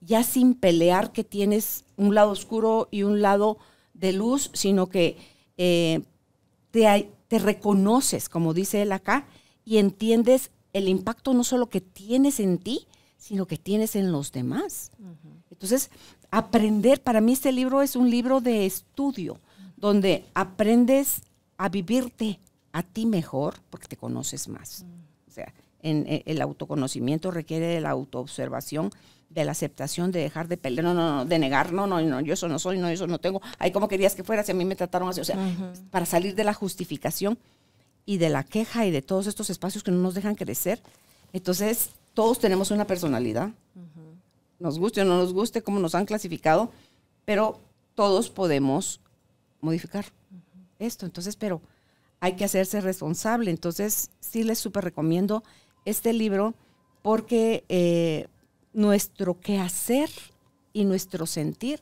Speaker 3: ya sin pelear que tienes un lado oscuro y un lado de luz, sino que te reconoces, como dice él acá, y entiendes el impacto no solo que tienes en ti, sino que tienes en los demás. Uh-huh. Entonces, aprender, para mí este libro es un libro de estudio, uh-huh, donde aprendes a vivirte a ti mejor, porque te conoces más. Uh-huh. O sea, el autoconocimiento requiere de la autoobservación, de la aceptación, de dejar de pelear, no, de negar, no, yo eso no soy, no, eso no tengo, ay, ¿cómo querías que fuera si a mí me trataron así? O sea, uh-huh, para salir de la justificación y de la queja y de todos estos espacios que no nos dejan crecer. Entonces, todos tenemos una personalidad, uh-huh, nos guste o no nos guste, cómo nos han clasificado, pero todos podemos modificar, uh-huh, esto. Entonces, pero hay que hacerse responsable. Entonces, sí les súper recomiendo este libro porque nuestro quehacer y nuestro sentir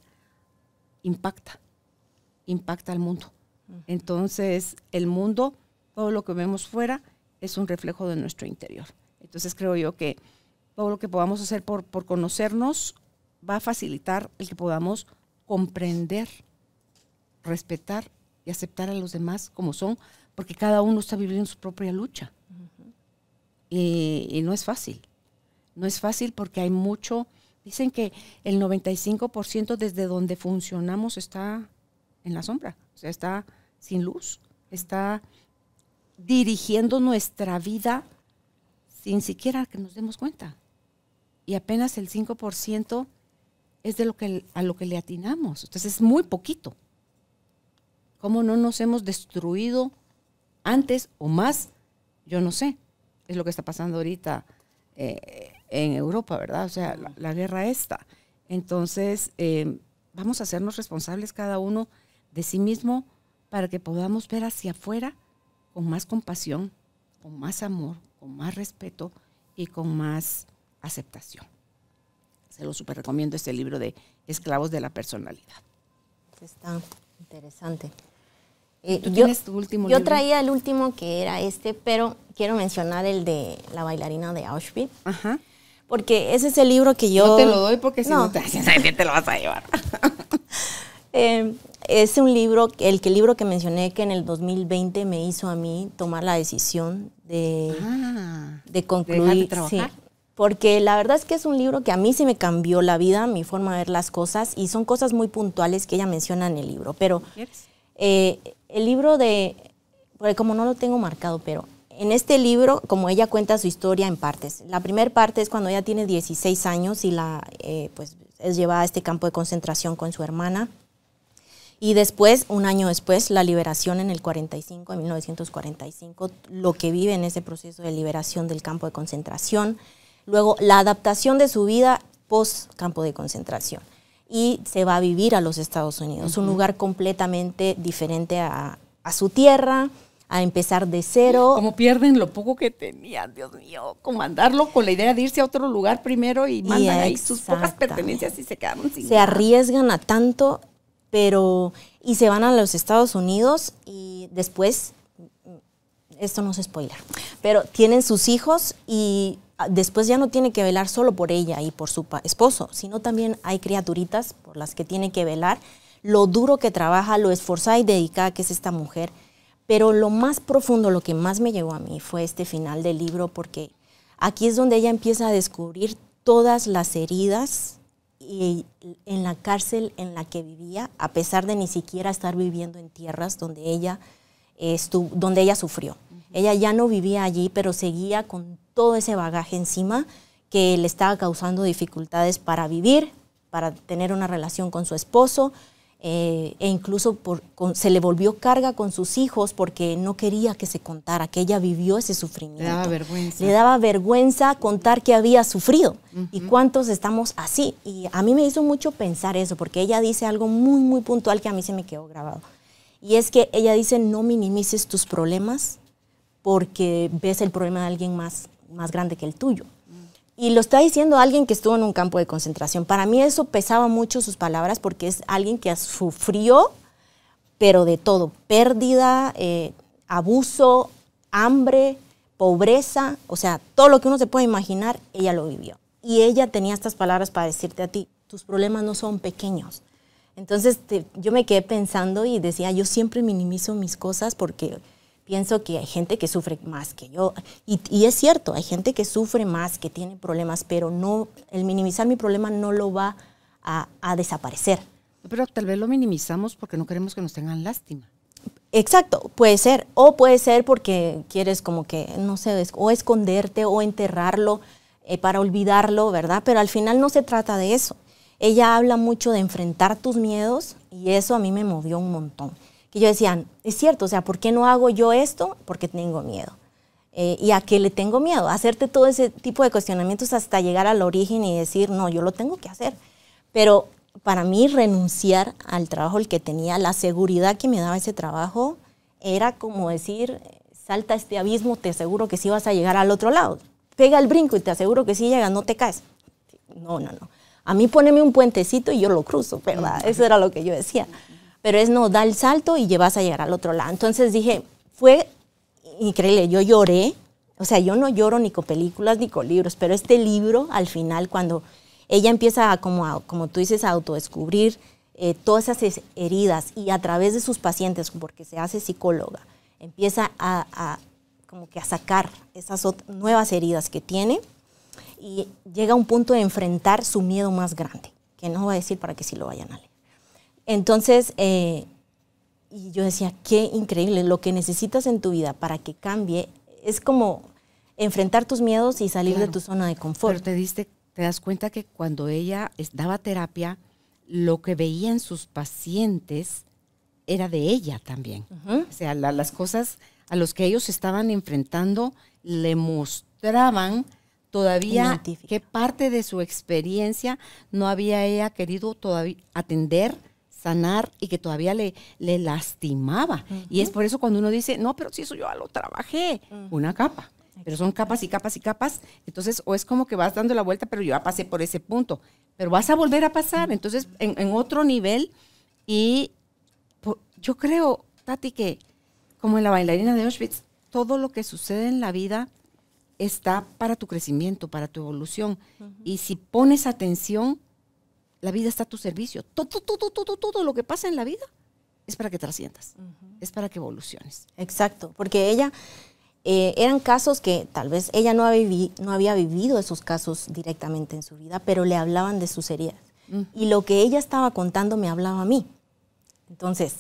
Speaker 3: impacta al mundo. Entonces, el mundo, todo lo que vemos fuera, es un reflejo de nuestro interior. Entonces, creo yo que todo lo que podamos hacer por conocernos va a facilitar el que podamos comprender, respetar y aceptar a los demás como son, porque cada uno está viviendo su propia lucha. Y no es fácil. No es fácil porque hay mucho. Dicen que el 95% desde donde funcionamos está en la sombra, o sea, está sin luz, está dirigiendo nuestra vida sin siquiera que nos demos cuenta. Y apenas el 5% es a lo que le atinamos. Entonces es muy poquito. ¿Cómo no nos hemos destruido antes o más? Yo no sé. Es lo que está pasando ahorita en Europa, ¿verdad? O sea, la guerra esta. Entonces, vamos a hacernos responsables cada uno de sí mismo para que podamos ver hacia afuera con más compasión, con más amor, con más respeto y con más aceptación. Se lo súper recomiendo este libro de Esclavos de la Personalidad.
Speaker 1: Está interesante.
Speaker 3: ¿Tú tienes tu último libro?
Speaker 1: Yo traía el último que era pero quiero mencionar el de La bailarina de Auschwitz.
Speaker 3: Ajá.
Speaker 1: Porque ese es el libro que yo...
Speaker 3: No te lo doy porque si no te haces, ¿a quién te lo vas a llevar?
Speaker 1: Es un libro, el libro que mencioné que en el 2020 me hizo a mí tomar la decisión de concluir.
Speaker 3: ¿De dejar de trabajar?
Speaker 1: Sí, porque la verdad es que es un libro que a mí se me cambió la vida, mi forma de ver las cosas, y son cosas muy puntuales que ella menciona en el libro. Pero el libro porque como no lo tengo marcado, pero en este libro, como ella cuenta su historia en partes. La primera parte es cuando ella tiene 16 años y pues es llevada a este campo de concentración con su hermana. Y después, un año después, la liberación en el 45, en 1945, lo que vive en ese proceso de liberación del campo de concentración. Luego, la adaptación de su vida post campo de concentración. Y se va a vivir a los Estados Unidos, un lugar completamente diferente a su tierra, a empezar de cero.
Speaker 3: Como pierden lo poco que tenían, Dios mío, como mandarlo con la idea de irse a otro lugar primero y mandan ahí sus pocas pertenencias y se quedan sin nada.
Speaker 1: Arriesgan a tanto, y se van a los Estados Unidos y después, esto no es spoiler, pero tienen sus hijos y después ya no tiene que velar solo por ella y por su esposo, sino también hay criaturitas por las que tiene que velar, lo duro que trabaja, lo esforzada y dedicada que es esta mujer. Pero lo más profundo, lo que más me llegó a mí fue este final del libro, porque aquí es donde ella empieza a descubrir todas las heridas y en la cárcel en la que vivía, a pesar de ni siquiera estar viviendo en tierras donde ella sufrió. Ella ya no vivía allí, pero seguía con todo ese bagaje encima que le estaba causando dificultades para vivir, para tener una relación con su esposo, e incluso se le volvió carga con sus hijos porque no quería que se contara que ella vivió ese sufrimiento.
Speaker 3: Le daba vergüenza.
Speaker 1: Le daba vergüenza contar que había sufrido. ¿Y cuántos estamos así? Y a mí me hizo mucho pensar eso, porque ella dice algo muy, muy puntual que a mí se me quedó grabado. Y es que ella dice, no minimices tus problemas porque ves el problema de alguien más grande que el tuyo. Y lo está diciendo alguien que estuvo en un campo de concentración. Para mí eso pesaba mucho sus palabras porque es alguien que sufrió, pero de todo. Pérdida, abuso, hambre, pobreza, o sea, todo lo que uno se puede imaginar, ella lo vivió. Y ella tenía estas palabras para decirte a ti, tus problemas no son pequeños. Entonces yo me quedé pensando y decía, yo siempre minimizo mis cosas porque pienso que hay gente que sufre más que yo. Y es cierto, hay gente que sufre más, que tiene problemas, pero no, el minimizar mi problema no lo va a desaparecer.
Speaker 3: Pero tal vez lo minimizamos porque no queremos que nos tengan lástima.
Speaker 1: Exacto, puede ser. O puede ser porque quieres como que, no sé, o esconderte o enterrarlo para olvidarlo, ¿verdad? Pero al final no se trata de eso. Ella habla mucho de enfrentar tus miedos y eso a mí me movió un montón. Que yo decía, es cierto, o sea, ¿por qué no hago yo esto? Porque tengo miedo. ¿Y a qué le tengo miedo? Hacerte todo ese tipo de cuestionamientos hasta llegar al origen y decir, no, yo lo tengo que hacer. Pero para mí renunciar al trabajo el que tenía, la seguridad que me daba ese trabajo, era como decir, salta a este abismo, te aseguro que sí vas a llegar al otro lado. pega el brinco y te aseguro que si llegas no te caes. No. A mí poneme un puentecito y yo lo cruzo, ¿verdad? Eso era lo que yo decía. Pero no, da el salto y ya vas a llegar al otro lado. Entonces dije, fue increíble, yo lloré. O sea, yo no lloro ni con películas ni con libros, pero este libro, al final, cuando ella empieza, como tú dices, a autodescubrir todas esas heridas y a través de sus pacientes, porque se hace psicóloga, empieza como que a sacar esas nuevas heridas que tiene y llega a un punto de enfrentar su miedo más grande, que no voy a decir para que sí lo vayan a leer. Entonces, y yo decía, qué increíble, lo que necesitas en tu vida para que cambie es como enfrentar tus miedos y salir de tu zona de confort.
Speaker 3: Pero te das cuenta que cuando ella daba terapia, lo que veía en sus pacientes era de ella también. O sea, las cosas a las que ellos estaban enfrentando le mostraban todavía qué parte de su experiencia no había ella querido todavía atender, sanar y que todavía le lastimaba. Y es por eso cuando uno dice, no, pero si eso yo ya lo trabajé, una capa. Pero son capas y capas y capas. Entonces, o es como que vas dando la vuelta, pero yo ya pasé por ese punto. Pero vas a volver a pasar. Entonces, en otro nivel. Y yo creo, Tati, que como en la bailarina de Auschwitz, todo lo que sucede en la vida está para tu crecimiento, para tu evolución. Y si pones atención, la vida está a tu servicio. Todo lo que pasa en la vida es para que trasciendas, es para que evoluciones.
Speaker 1: Exacto, porque ella, eran casos que tal vez ella no había vivido esos casos directamente en su vida, pero le hablaban de sus heridas. Y lo que ella estaba contando me hablaba a mí. Entonces,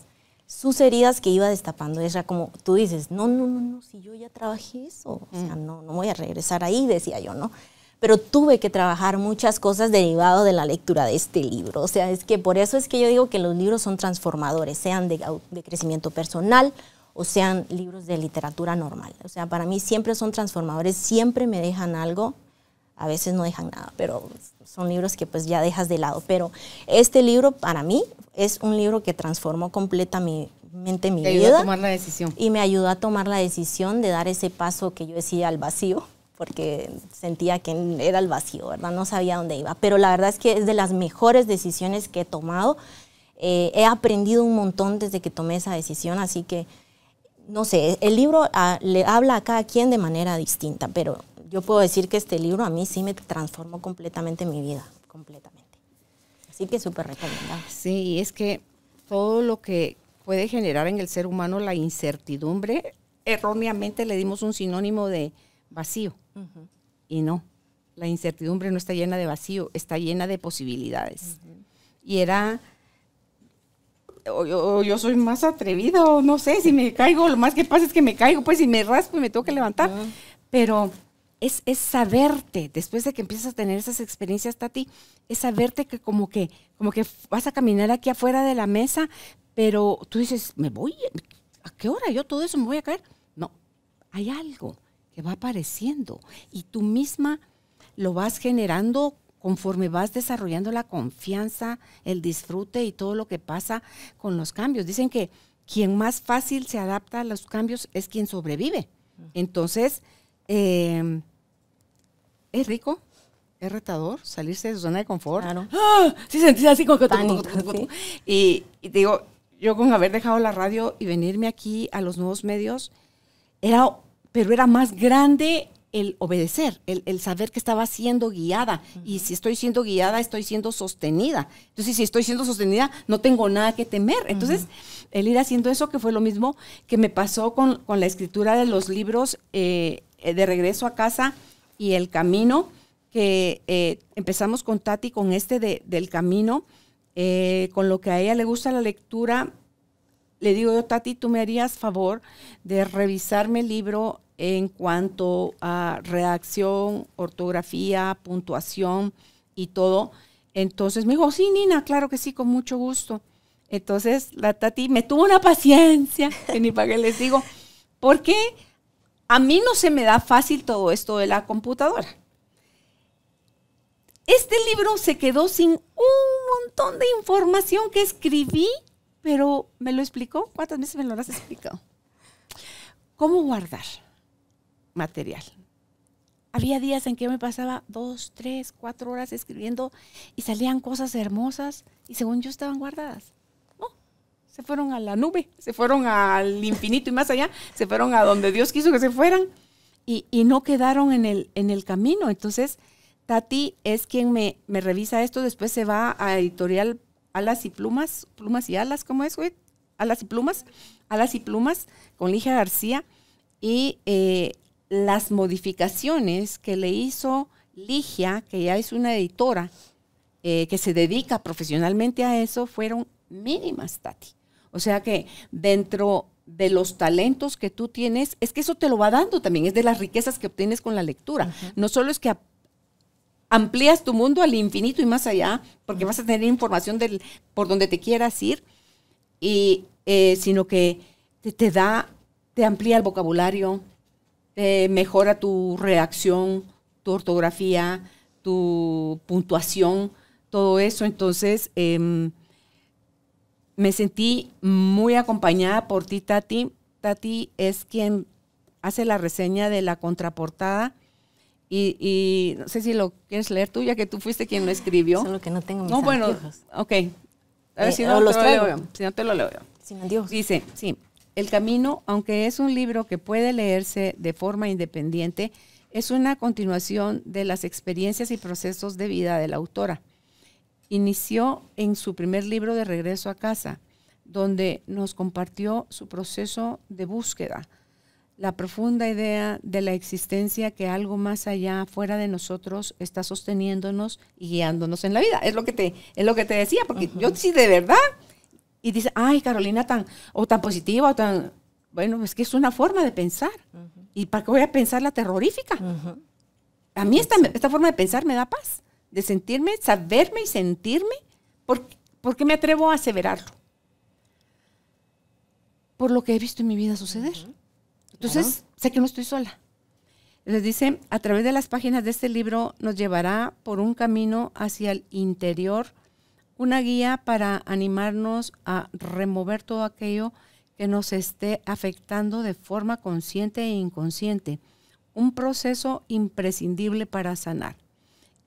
Speaker 1: sus heridas que iba destapando, era como tú dices, no, si yo ya trabajé eso, o sea, no voy a regresar ahí, decía yo, ¿no? Pero tuve que trabajar muchas cosas derivado de la lectura de este libro. O sea, es que por eso es que yo digo que los libros son transformadores, sean de crecimiento personal o sean libros de literatura normal. O sea, para mí siempre son transformadores, siempre me dejan algo, a veces no dejan nada, pero son libros que pues ya dejas de lado. Pero este libro para mí es un libro que transformó completamente mi vida.
Speaker 3: Te ayudó a tomar la decisión.
Speaker 1: Y me ayudó a tomar la decisión de dar ese paso que yo decía al vacío, porque sentía que era el vacío, ¿verdad? No sabía dónde iba. Pero la verdad es que es de las mejores decisiones que he tomado. He aprendido un montón desde que tomé esa decisión, así que, no sé, el libro le habla a cada quien de manera distinta, pero yo puedo decir que este libro a mí sí me transformó completamente mi vida, completamente. Así que súper recomendado.
Speaker 3: Sí, es que todo lo que puede generar en el ser humano la incertidumbre, erróneamente le dimos un sinónimo de vacío. Y no, la incertidumbre no está llena de vacío, está llena de posibilidades. Y era, yo soy más atrevida, o no sé, si me caigo, lo más que pasa es que me caigo, pues si me raspo y me tengo que levantar. Pero es saberte, después de que empiezas a tener esas experiencias, Tati, es saberte que como que vas a caminar aquí afuera de la mesa, pero tú dices, ¿a qué hora yo todo eso me voy a caer? No, hay algo que va apareciendo y tú misma lo vas generando conforme vas desarrollando la confianza, el disfrute y todo lo que pasa con los cambios. Dicen que quien más fácil se adapta a los cambios es quien sobrevive. Entonces, es rico, es retador salirse de su zona de confort.
Speaker 1: Claro.
Speaker 3: ¡Ah! Sí, sentís así como que...
Speaker 1: ¿Sí?
Speaker 3: Y te digo, yo con haber dejado la radio y venirme aquí a los nuevos medios, pero era más grande el obedecer, el saber que estaba siendo guiada. Y si estoy siendo guiada, estoy siendo sostenida. Entonces, si estoy siendo sostenida, no tengo nada que temer. Entonces, el ir haciendo eso, que fue lo mismo que me pasó con la escritura de los libros de Regreso a Casa y El Camino, que empezamos con Tati con del Camino, con lo que a ella le gusta la lectura. Le digo yo, Tati, tú me harías favor de revisarme el libro en cuanto a redacción, ortografía, puntuación y todo. Entonces me dijo, sí, Nina, claro que sí, con mucho gusto. Entonces la Tati me tuvo una paciencia, que ni para qué les digo, porque a mí no se me da fácil todo esto de la computadora. Este libro se quedó sin un montón de información que escribí, pero me lo explicó. ¿Cuántas veces me lo has explicado? ¿Cómo guardar material? había días en que yo me pasaba 2, 3, 4 horas escribiendo y salían cosas hermosas y según yo estaban guardadas. No, se fueron a la nube, se fueron al infinito y más allá, se fueron a donde Dios quiso que se fueran y no quedaron en el camino. Entonces, Tati es quien me revisa esto, después se va a editorial Alas y Plumas, Plumas y Alas, ¿cómo es, güey? Alas y Plumas, con Ligia García, y las modificaciones que le hizo Ligia, que ya es una editora que se dedica profesionalmente a eso, fueron mínimas, Tati. O sea que dentro de los talentos que tú tienes, es que eso te lo va dando también, es de las riquezas que obtienes con la lectura. No solo es que amplías tu mundo al infinito y más allá, porque vas a tener información por donde te quieras ir, y sino que te amplía el vocabulario, te mejora tu reacción, tu ortografía, tu puntuación, todo eso. Entonces, me sentí muy acompañada por ti, Tati. Tati es quien hace la reseña de la contraportada y no sé si lo quieres leer tú, ya que tú fuiste quien lo escribió.
Speaker 1: Solo que no tengo mis
Speaker 3: bueno,
Speaker 1: anteojos.
Speaker 3: Ok. A ver si no te lo leo yo.
Speaker 1: Sin anteojos.
Speaker 3: Dice, sí, El Camino, aunque es un libro que puede leerse de forma independiente, es una continuación de las experiencias y procesos de vida de la autora. Inició en su primer libro de Regreso a Casa, donde nos compartió su proceso de búsqueda, la profunda idea de la existencia que algo más allá, fuera de nosotros, está sosteniéndonos y guiándonos en la vida. Es lo que te decía, porque yo sí de verdad, y dice, ay, Carolina, tan positiva, o tan, bueno, es que es una forma de pensar. ¿Y para qué voy a pensar la terrorífica? A mí esta forma de pensar me da paz, de sentirme, saberme y sentirme, ¿por qué me atrevo a aseverarlo? Por lo que he visto en mi vida suceder. Entonces, sé que no estoy sola. Les dice, a través de las páginas de este libro nos llevará por un camino hacia el interior, una guía para animarnos a remover todo aquello que nos esté afectando de forma consciente e inconsciente. Un proceso imprescindible para sanar.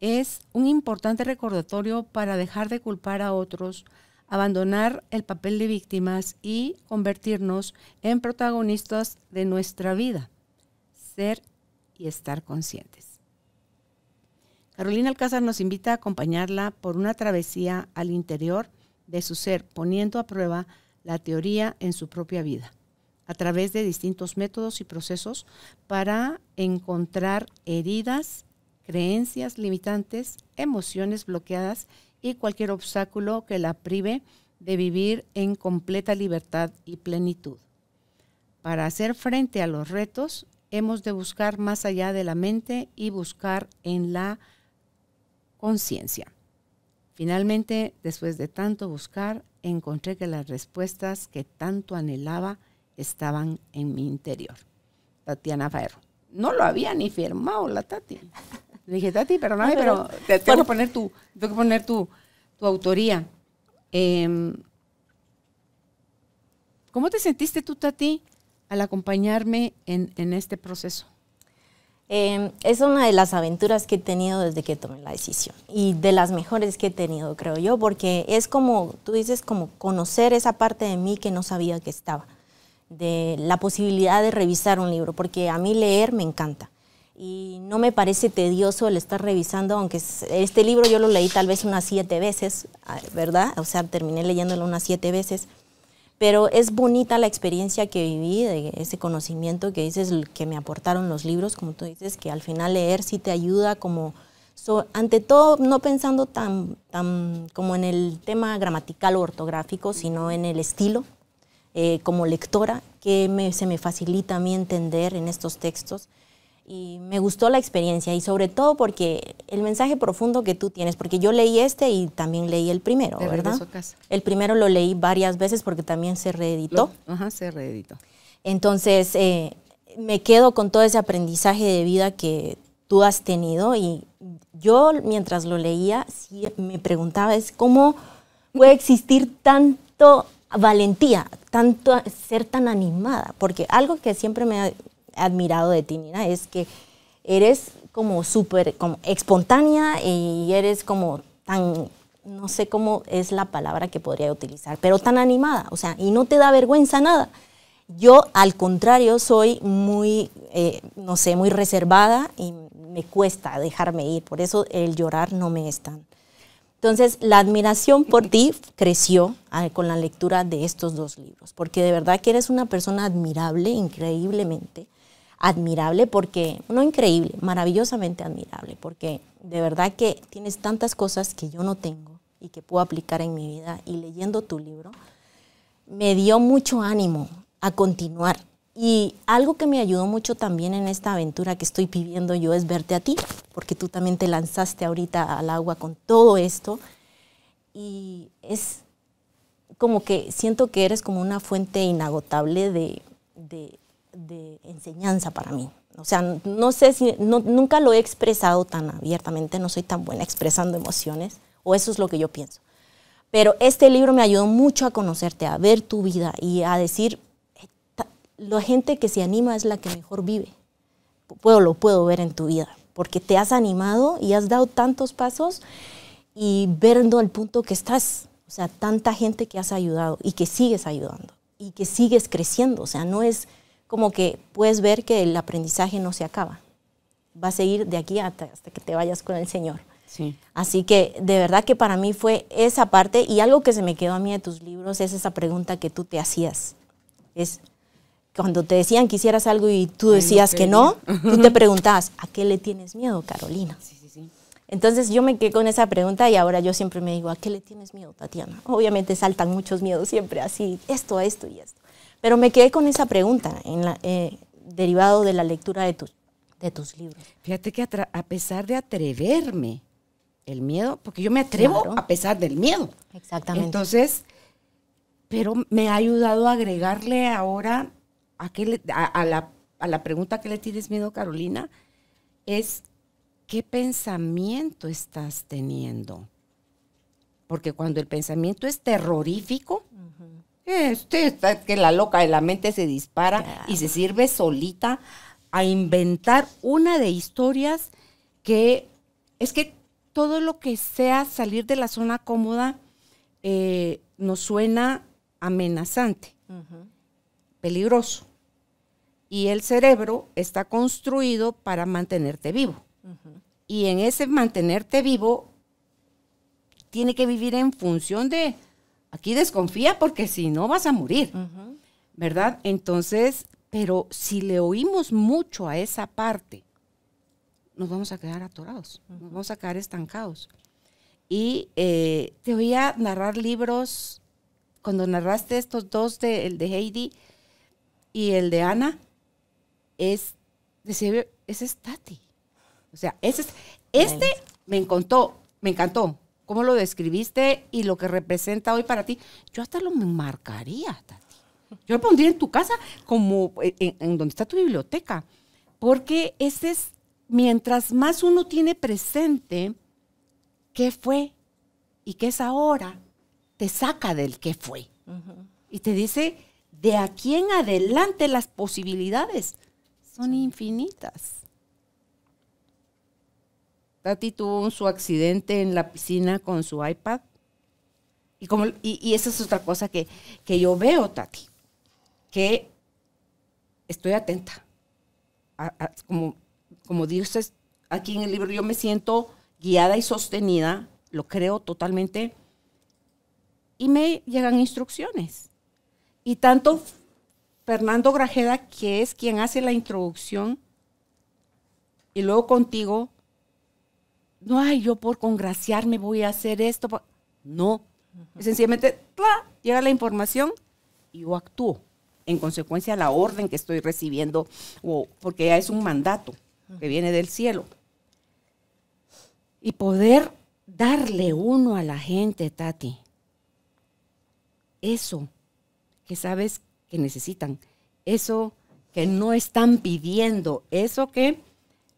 Speaker 3: Es un importante recordatorio para dejar de culpar a otros, abandonar el papel de víctimas y convertirnos en protagonistas de nuestra vida, ser y estar conscientes. Carolina Alcázar nos invita a acompañarla por una travesía al interior de su ser, poniendo a prueba la teoría en su propia vida, a través de distintos métodos y procesos para encontrar heridas, creencias limitantes, emociones bloqueadas y cualquier obstáculo que la prive de vivir en completa libertad y plenitud. Para hacer frente a los retos, hemos de buscar más allá de la mente y buscar en la conciencia. Finalmente, después de tanto buscar, encontré que las respuestas que tanto anhelaba estaban en mi interior. Tatiana Ferro. No lo había ni firmado la Tati. Le dije, Tati, perdóname, pero te tengo que poner tu autoría. ¿Cómo te sentiste tú, Tati, al acompañarme en este proceso?
Speaker 1: Es una de las aventuras que he tenido desde que tomé la decisión y de las mejores que he tenido, creo yo, porque es como, tú dices, como conocer esa parte de mí que no sabía que estaba, de la posibilidad de revisar un libro, porque a mí leer me encanta. Y no me parece tedioso el estar revisando, aunque este libro yo lo leí tal vez unas 7 veces, ¿verdad? O sea, terminé leyéndolo unas 7 veces. Pero es bonita la experiencia que viví, de ese conocimiento que dices, que me aportaron los libros, como tú dices, que al final leer sí te ayuda como, ante todo, no pensando tan como en el tema gramatical o ortográfico, sino en el estilo, como lectora, que se me facilita a mí entender en estos textos. Y me gustó la experiencia y sobre todo porque el mensaje profundo que tú tienes, porque yo leí este y también leí el primero, ¿verdad? El primero lo leí varias veces porque también se reeditó.
Speaker 3: Se reeditó.
Speaker 1: Entonces, me quedo con todo ese aprendizaje de vida que tú has tenido y yo mientras lo leía sí me preguntaba, ¿cómo puede existir tanto valentía, tanto ser tan animada? Porque algo que siempre me ha admirado de ti, Nina, es que eres como súper como espontánea y eres como tan, no sé cómo es la palabra que podría utilizar, pero tan animada, o sea, y no te da vergüenza nada. Yo, al contrario, soy muy, no sé, muy reservada y me cuesta dejarme ir, por eso el llorar no me es tan. Entonces, la admiración por ti creció con la lectura de estos 2 libros, porque de verdad que eres una persona admirable, increíblemente admirable, porque, no increíble, maravillosamente admirable, porque de verdad que tienes tantas cosas que yo no tengo y que puedo aplicar en mi vida, y leyendo tu libro me dio mucho ánimo a continuar. Y algo que me ayudó mucho también en esta aventura que estoy viviendo yo es verte a ti, porque tú también te lanzaste ahorita al agua con todo esto, y es como que siento que eres como una fuente inagotable de enseñanza para mí. O sea, no sé si, nunca lo he expresado tan abiertamente, no soy tan buena expresando emociones, o eso es lo que yo pienso. Pero este libro me ayudó mucho a conocerte, a ver tu vida y a decir, la gente que se anima es la que mejor vive. Lo puedo ver en tu vida, porque te has animado y has dado tantos pasos y viendo el punto que estás. O sea, tanta gente que has ayudado y que sigues ayudando y que sigues creciendo. O sea, no es como que puedes ver que el aprendizaje no se acaba. Va a seguir de aquí hasta que te vayas con el Señor.
Speaker 3: Sí.
Speaker 1: Así que de verdad que para mí fue esa parte, y algo que se me quedó a mí de tus libros es esa pregunta que tú te hacías. Es cuando te decían que hicieras algo y tú decías que no, tú te preguntabas, ¿a qué le tienes miedo, Carolina?
Speaker 3: Sí, sí, sí.
Speaker 1: Entonces yo me quedé con esa pregunta y ahora yo siempre me digo, ¿a qué le tienes miedo, Tatiana? Obviamente saltan muchos miedos siempre así, esto y esto. Pero me quedé con esa pregunta derivado de la lectura de tus libros.
Speaker 3: Fíjate que a pesar de atreverme, el miedo, porque yo me atrevo a pesar del miedo.
Speaker 1: Exactamente.
Speaker 3: Entonces, pero me ha ayudado a agregarle ahora a la pregunta que le tienes miedo, Carolina, es ¿qué pensamiento estás teniendo? Porque cuando el pensamiento es terrorífico, que la loca de la mente se dispara y se sirve solita a inventar una de historias que es que todo lo que sea salir de la zona cómoda nos suena amenazante, peligroso. Y el cerebro está construido para mantenerte vivo. Y en ese mantenerte vivo tiene que vivir en función de, aquí desconfía porque si no vas a morir, ¿verdad? Entonces, pero si le oímos mucho a esa parte, nos vamos a quedar atorados, nos vamos a quedar estancados. Y te oía narrar libros, cuando narraste estos 2, el de Heidi y el de Ana, ese es Tati. O sea, me encantó cómo lo describiste y lo que representa hoy para ti. Yo hasta lo marcaría, Tati. Yo lo pondría en tu casa como en donde está tu biblioteca, porque mientras más uno tiene presente qué fue y qué es ahora, te saca del qué fue. Y te dice, de aquí en adelante las posibilidades son infinitas. Tati tuvo su accidente en la piscina con su iPad. Y esa es otra cosa que yo veo, Tati, que estoy atenta. Como dices aquí en el libro, yo me siento guiada y sostenida, lo creo totalmente, y me llegan instrucciones. Y tanto Fernando Grajeda, que es quien hace la introducción, y luego contigo, no, yo por congraciarme voy a hacer esto. No, sencillamente llega la información y yo actúo en consecuencia a la orden que estoy recibiendo, porque ya es un mandato que viene del cielo. Y poder darle uno a la gente, Tati, eso que sabes que necesitan, eso que no están pidiendo, eso que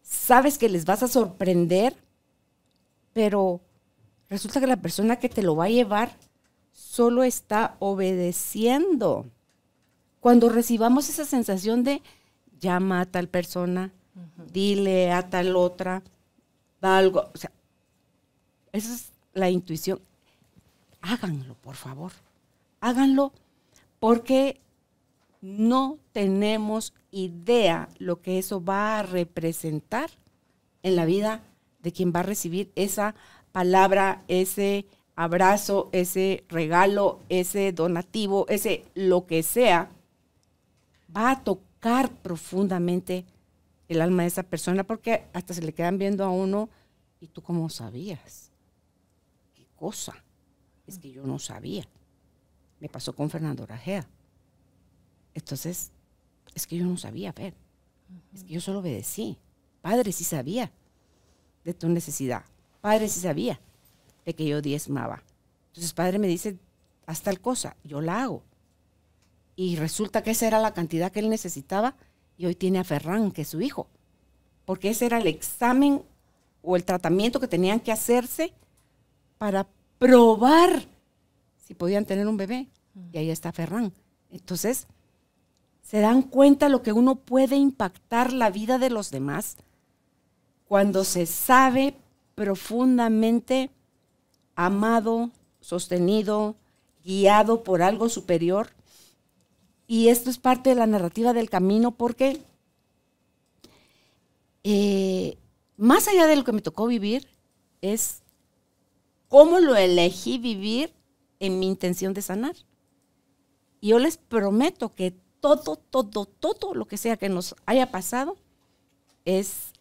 Speaker 3: sabes que les vas a sorprender, pero resulta que la persona que te lo va a llevar solo está obedeciendo. Cuando recibamos esa sensación de llama a tal persona, dile a tal otra, da algo, o sea, esa es la intuición. Háganlo, por favor, háganlo, porque no tenemos idea lo que eso va a representar en la vida de quien va a recibir esa palabra, ese abrazo, ese regalo, ese donativo, ese lo que sea, va a tocar profundamente el alma de esa persona, porque hasta se le quedan viendo a uno, ¿y tú cómo sabías? ¿Qué cosa? Es que yo no sabía. Me pasó con Fernando Rajea. Entonces, es que yo no sabía, ver. Es que yo solo obedecí. Padre sí sabía de tu necesidad. Padre sí sabía de que yo diezmaba. Entonces, Padre me dice, haz tal cosa, yo la hago. Y resulta que esa era la cantidad que él necesitaba, y hoy tiene a Ferran, que es su hijo. Porque ese era el examen o el tratamiento que tenían que hacerse para probar si podían tener un bebé. Y ahí está Ferran. Entonces, se dan cuenta lo que uno puede impactar la vida de los demás cuando se sabe profundamente amado, sostenido, guiado por algo superior. Y esto es parte de la narrativa del camino, porque más allá de lo que me tocó vivir, es cómo lo elegí vivir en mi intención de sanar. Y yo les prometo que todo lo que sea que nos haya pasado, es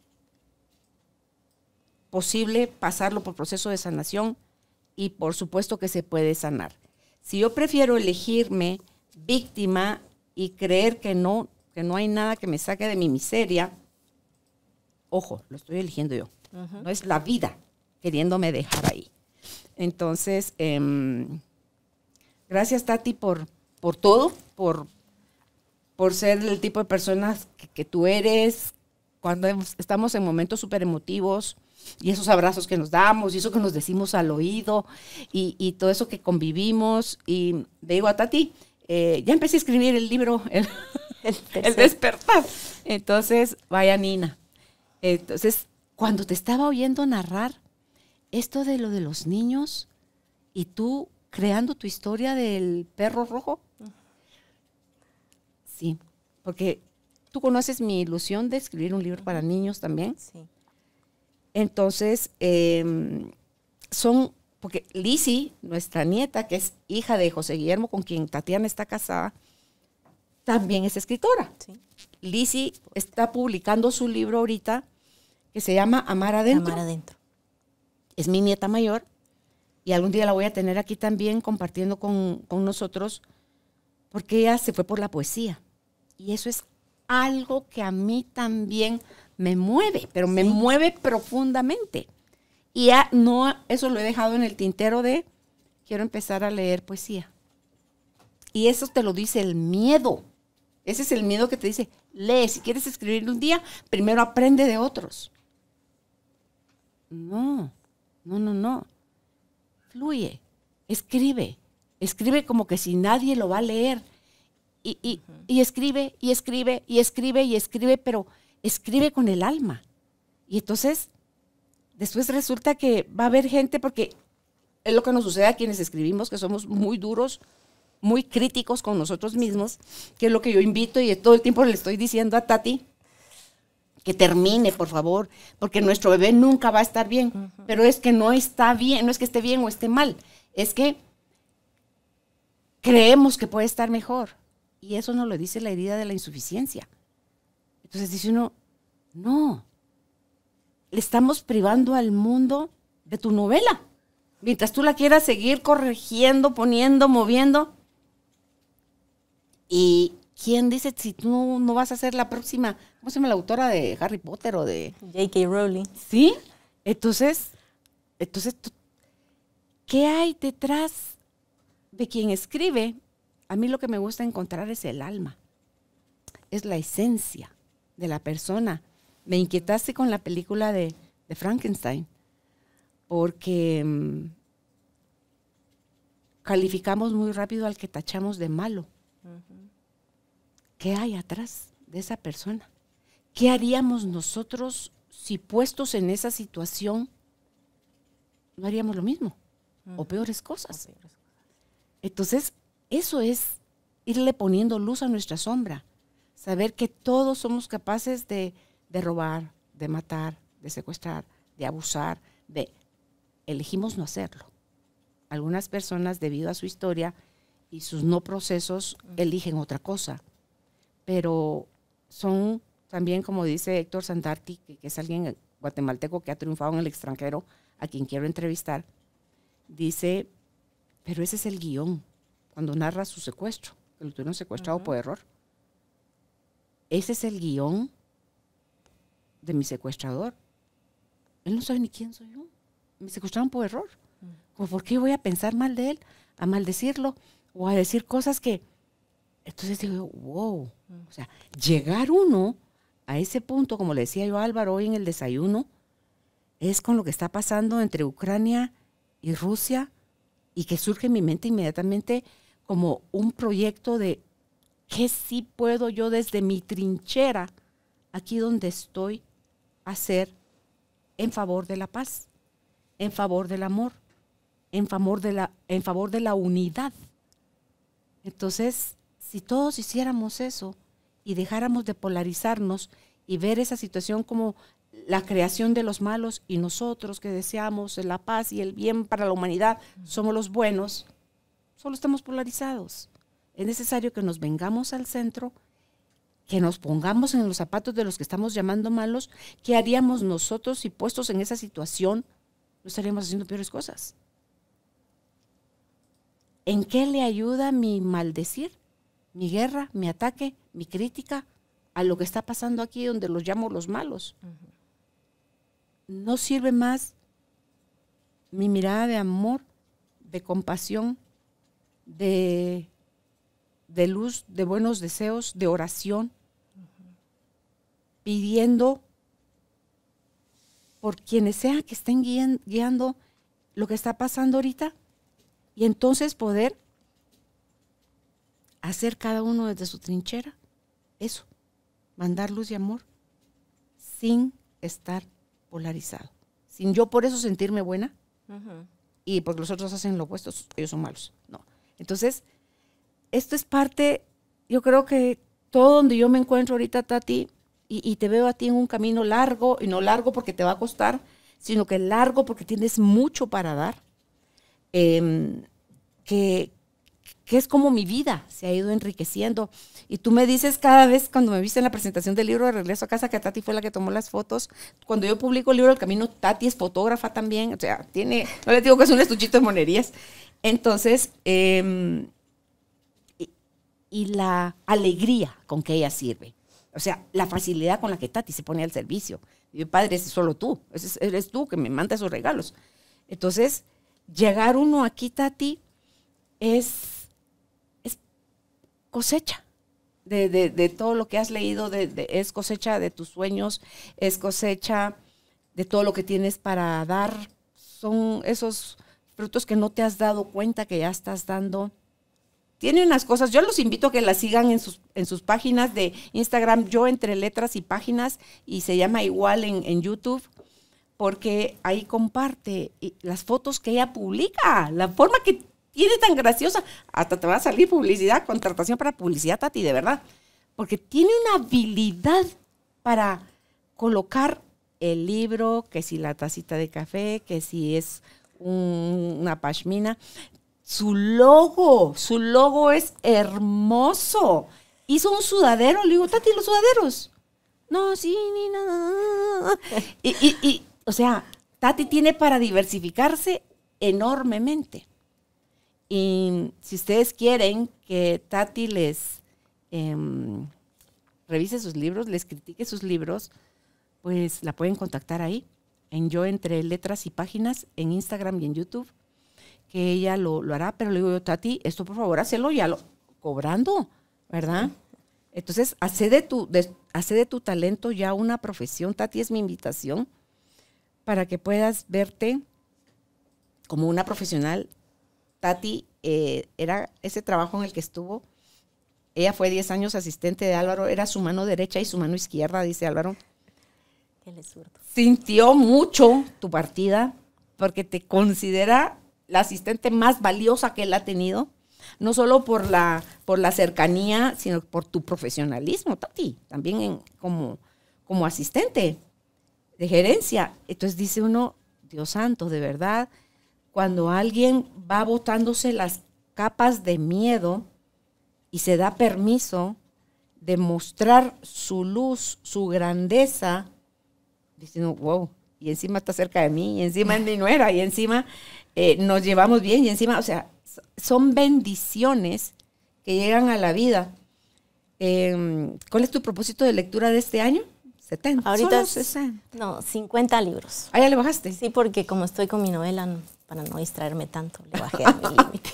Speaker 3: posible pasarlo por proceso de sanación, y por supuesto que se puede sanar. Si yo prefiero elegirme víctima y creer que no hay nada que me saque de mi miseria, ojo, lo estoy eligiendo yo. No es la vida queriéndome dejar ahí. Entonces, gracias, Tati, por todo, por ser el tipo de personas que tú eres cuando estamos en momentos súper emotivos, y esos abrazos que nos damos, y eso que nos decimos al oído, y todo eso que convivimos. Y le digo a Tati, ya empecé a escribir el libro, el despertar. Entonces, vaya Nina. Entonces, cuando te estaba oyendo narrar esto de lo de los niños, y tú creando tu historia del perro rojo, sí, porque tú conoces mi ilusión de escribir un libro para niños también.
Speaker 1: Sí.
Speaker 3: Entonces, porque Lizzy, nuestra nieta, que es hija de José Guillermo, con quien Tatiana está casada, también es escritora. Sí. Lizzy está publicando su libro ahorita, que se llama Amar Adentro.
Speaker 1: Amar Adentro.
Speaker 3: Es mi nieta mayor, y algún día la voy a tener aquí también compartiendo con nosotros, porque ella se fue por la poesía. Y eso es algo que a mí también me mueve, pero me mueve profundamente. Y ya no, eso lo he dejado en el tintero de quiero empezar a leer poesía. Y eso te lo dice el miedo. Ese es el miedo que te dice, lee, si quieres escribir un día, primero aprende de otros. No. Fluye, escribe como que si nadie lo va a leer. Y escribe, pero escribe con el alma. Y entonces, después resulta que va a haber gente, porque es lo que nos sucede a quienes escribimos, que somos muy duros, muy críticos con nosotros mismos, que es lo que yo invito, y todo el tiempo le estoy diciendo a Tati, que termine, por favor, porque nuestro bebé nunca va a estar bien. Pero es que no está bien, no es que esté bien o esté mal, es que creemos que puede estar mejor. Y eso nos lo dice la herida de la insuficiencia. Entonces dice uno, no, le estamos privando al mundo de tu novela. Mientras tú la quieras seguir corrigiendo, poniendo, moviendo. ¿Y quién dice si tú no vas a ser la próxima, cómo se llama la autora de Harry Potter o de
Speaker 1: J.K. Rowling?
Speaker 3: ¿Sí? Entonces, ¿qué hay detrás de quien escribe? A mí lo que me gusta encontrar es el alma, es la esencia de la persona. Me inquietaste con la película de Frankenstein, porque calificamos muy rápido al que tachamos de malo. ¿Qué hay atrás de esa persona? ¿qué haríamos nosotros si puestos en esa situación no haríamos lo mismo? O peores cosas. Entonces, eso es irle poniendo luz a nuestra sombra. Saber que todos somos capaces de robar, de matar, de secuestrar, de abusar, elegimos no hacerlo. Algunas personas, debido a su historia y sus no procesos, eligen otra cosa. Pero son también, como dice Héctor Sandarti, que es alguien guatemalteco que ha triunfado en el extranjero, a quien quiero entrevistar, dice, pero ese es el guión, cuando narra su secuestro, que lo tuvieron secuestrado por error. Ese es el guión de mi secuestrador. Él no sabe ni quién soy yo. Me secuestraron por error. Como, ¿por qué voy a pensar mal de él? A maldecirlo o a decir cosas que... Entonces digo, wow. O sea, llegar uno a ese punto, como le decía yo a Álvaro hoy en el desayuno, es con lo que está pasando entre Ucrania y Rusia, y que surge en mi mente inmediatamente como un proyecto de qué sí puedo yo desde mi trinchera, aquí donde estoy, hacer en favor de la paz, en favor del amor, en favor de la unidad. Entonces, si todos hiciéramos eso y dejáramos de polarizarnos y ver esa situación como la creación de los malos y nosotros que deseamos la paz y el bien para la humanidad somos los buenos, solo estamos polarizados. Es necesario que nos vengamos al centro, que nos pongamos en los zapatos de los que estamos llamando malos. ¿Qué haríamos nosotros si puestos en esa situación no estaríamos haciendo peores cosas? ¿En qué le ayuda mi maldecir, mi guerra, mi ataque, mi crítica a lo que está pasando aquí donde los llamo los malos? No sirve más mi mirada de amor, de compasión, de luz, de buenos deseos, de oración, pidiendo por quienes sean que estén guiando lo que está pasando ahorita, y entonces poder hacer cada uno desde su trinchera eso, mandar luz y amor sin estar polarizado, sin yo por eso sentirme buena y porque los otros hacen lo opuesto, ellos son malos. No. Entonces, esto es parte, yo creo que todo donde yo me encuentro ahorita, Tati, y te veo a ti en un camino largo, y no largo porque te va a costar, sino que largo porque tienes mucho para dar, que es como mi vida se ha ido enriqueciendo. Y tú me dices cada vez cuando me viste en la presentación del libro de Regreso a Casa, que Tati fue la que tomó las fotos. Cuando yo publico el libro El Camino, Tati es fotógrafa también, o sea, no les digo que es un estuchito de monerías. Entonces, y la alegría con que ella sirve. O sea, la facilidad con la que Tati se pone al servicio. Mi padre, es solo tú, eres tú que me manda esos regalos. Entonces, llegar uno aquí, Tati, es cosecha de todo lo que has leído, es cosecha de tus sueños, es cosecha de todo lo que tienes para dar. Son esos frutos que no te has dado cuenta que ya estás dando. Tiene unas cosas, yo los invito a que las sigan en sus páginas de Instagram, Yo Entre Letras y Páginas, y se llama igual en YouTube, porque ahí comparte las fotos que ella publica, la forma que tiene tan graciosa, hasta te va a salir publicidad, contratación para publicidad, Tati, de verdad, porque tiene una habilidad para colocar el libro, que si la tacita de café, que si es una pashmina. Su logo es hermoso. Hizo un sudadero, le digo, Tati, los sudaderos. No, sí, ni nada. Y, o sea, Tati tiene para diversificarse enormemente. Y si ustedes quieren que Tati les revise sus libros, les critique sus libros, pues la pueden contactar ahí, en Yo Entre Letras y Páginas, en Instagram y en YouTube, que ella lo hará. Pero le digo yo, Tati, esto por favor, hazlo ya cobrando, ¿verdad? Entonces, hace de tu talento ya una profesión, Tati, es mi invitación, para que puedas verte como una profesional. Tati, era ese trabajo en el que estuvo Ella fue 10 años asistente de Álvaro, era su mano derecha y su mano izquierda, dice Álvaro.
Speaker 1: Él es zurdo.
Speaker 3: Sintió mucho tu partida porque te considera la asistente más valiosa que él ha tenido, no solo por la cercanía, sino por tu profesionalismo, Tati, también como asistente de gerencia. Entonces dice uno, Dios santo, de verdad, cuando alguien va botándose las capas de miedo y se da permiso de mostrar su luz, su grandeza, diciendo, wow, y encima está cerca de mí, y encima es mi nuera, y encima nos llevamos bien, y encima, o sea, son bendiciones que llegan a la vida. ¿Cuál es tu propósito de lectura de este año? 70.
Speaker 1: Ahorita,
Speaker 3: 60.
Speaker 1: no, 50 libros.
Speaker 3: ¿Ah, ya le bajaste?
Speaker 1: Sí, porque como estoy con mi novela, para no distraerme tanto, le bajé a mi límite.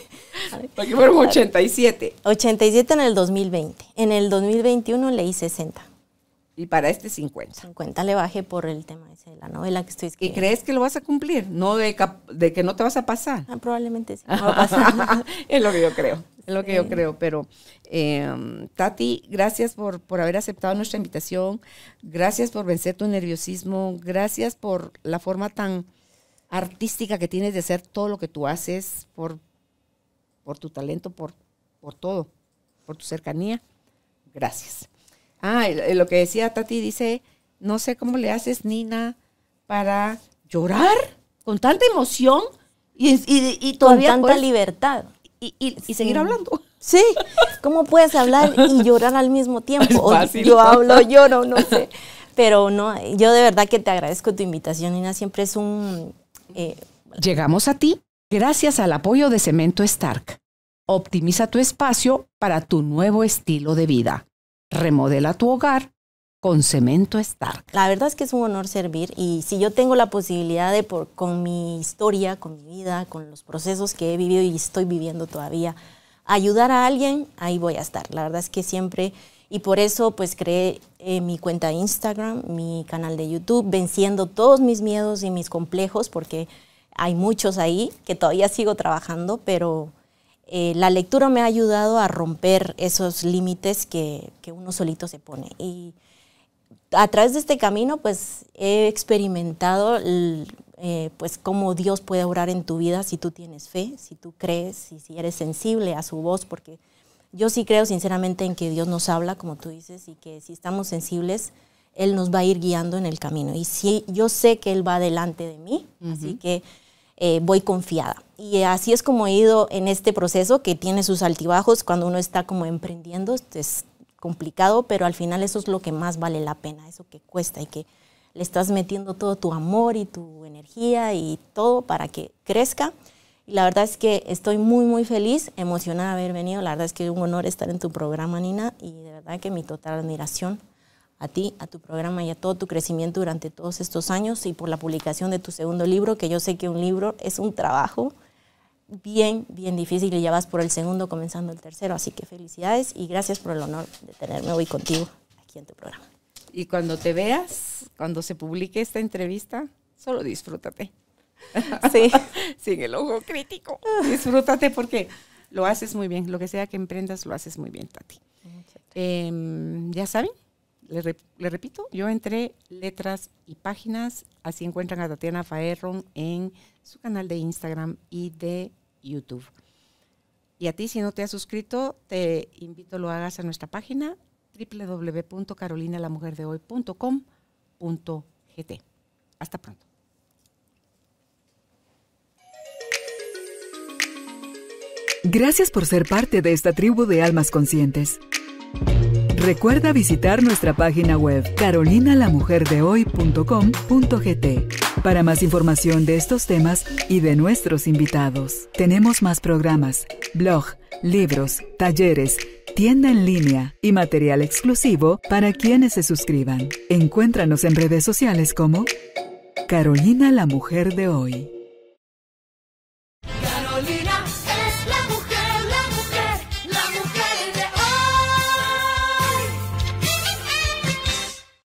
Speaker 3: Porque fueron 87.
Speaker 1: 87 en el 2020. En el 2021 leí 60.
Speaker 3: Y para este 50.
Speaker 1: 50 le bajé por el tema ese de la novela que estoy
Speaker 3: ¿Y
Speaker 1: escribiendo.
Speaker 3: crees que lo vas a cumplir? No de que no te vas a pasar.
Speaker 1: Probablemente sí. No va a pasar.
Speaker 3: Es lo que yo creo. Es lo que yo creo. Pero, Tati, gracias por haber aceptado nuestra invitación. Gracias por vencer tu nerviosismo. Gracias por la forma tan artística que tienes de hacer todo lo que tú haces, por tu talento, por todo, por tu cercanía. Gracias. Lo que decía Tati, dice, no sé cómo le haces, Nina, para llorar con tanta emoción y todavía
Speaker 1: con tanta libertad.
Speaker 3: Y seguir hablando.
Speaker 1: Sí, ¿cómo puedes hablar y llorar al mismo tiempo?
Speaker 3: Es fácil.
Speaker 1: Yo hablo, lloro, no sé. Pero no, yo de verdad que te agradezco tu invitación, Nina. Siempre es un...
Speaker 3: Llegamos a ti gracias al apoyo de Cemento Stark. Optimiza tu espacio para tu nuevo estilo de vida. Remodela tu hogar con Cemento Stark.
Speaker 1: La verdad es que es un honor servir, y si yo tengo la posibilidad de, con mi historia, con mi vida, con los procesos que he vivido y estoy viviendo todavía, ayudar a alguien, ahí voy a estar. La verdad es que siempre, y por eso pues creé mi cuenta de Instagram, mi canal de YouTube, venciendo todos mis miedos y mis complejos, porque hay muchos ahí que todavía sigo trabajando, pero la lectura me ha ayudado a romper esos límites que uno solito se pone. Y a través de este camino, pues he experimentado pues cómo Dios puede obrar en tu vida si tú tienes fe, si tú crees y si eres sensible a su voz, porque yo sí creo sinceramente en que Dios nos habla, como tú dices, y que si estamos sensibles, Él nos va a ir guiando en el camino. Y sí, yo sé que Él va delante de mí, así que voy confiada. Y así es como he ido en este proceso que tiene sus altibajos cuando uno está como emprendiendo. Es complicado, pero al final eso es lo que más vale la pena, eso que cuesta y que le estás metiendo todo tu amor y tu energía y todo para que crezca. Y la verdad es que estoy muy, muy feliz, emocionada de haber venido. La verdad es que es un honor estar en tu programa, Nina, y de verdad que mi total admiración a ti, a tu programa y a todo tu crecimiento durante todos estos años, y por la publicación de tu segundo libro, que yo sé que un libro es un trabajo bien, bien difícil, y ya vas por el segundo, comenzando el tercero, así que felicidades y gracias por el honor de tenerme hoy contigo aquí en tu programa.
Speaker 3: Y cuando te veas, cuando se publique esta entrevista, solo disfrútate.
Speaker 1: Sí.
Speaker 3: Sin el ojo crítico. Disfrútate porque lo haces muy bien. Lo que sea que emprendas, lo haces muy bien, Tati. Ya saben, le repito, yo entré Letras y Páginas, así encuentran a Tatiana Faerron en su canal de Instagram y de YouTube. Y a ti, si no te has suscrito, te invito a lo hagas a nuestra página www.carolinalamujerdehoy.com.gt. Hasta pronto.
Speaker 2: Gracias por ser parte de esta tribu de almas conscientes. Recuerda visitar nuestra página web carolinalamujerdehoy.com.gt para más información de estos temas y de nuestros invitados. Tenemos más programas, blog, libros, talleres, tienda en línea y material exclusivo para quienes se suscriban. Encuéntranos en redes sociales como Carolina la Mujer de Hoy.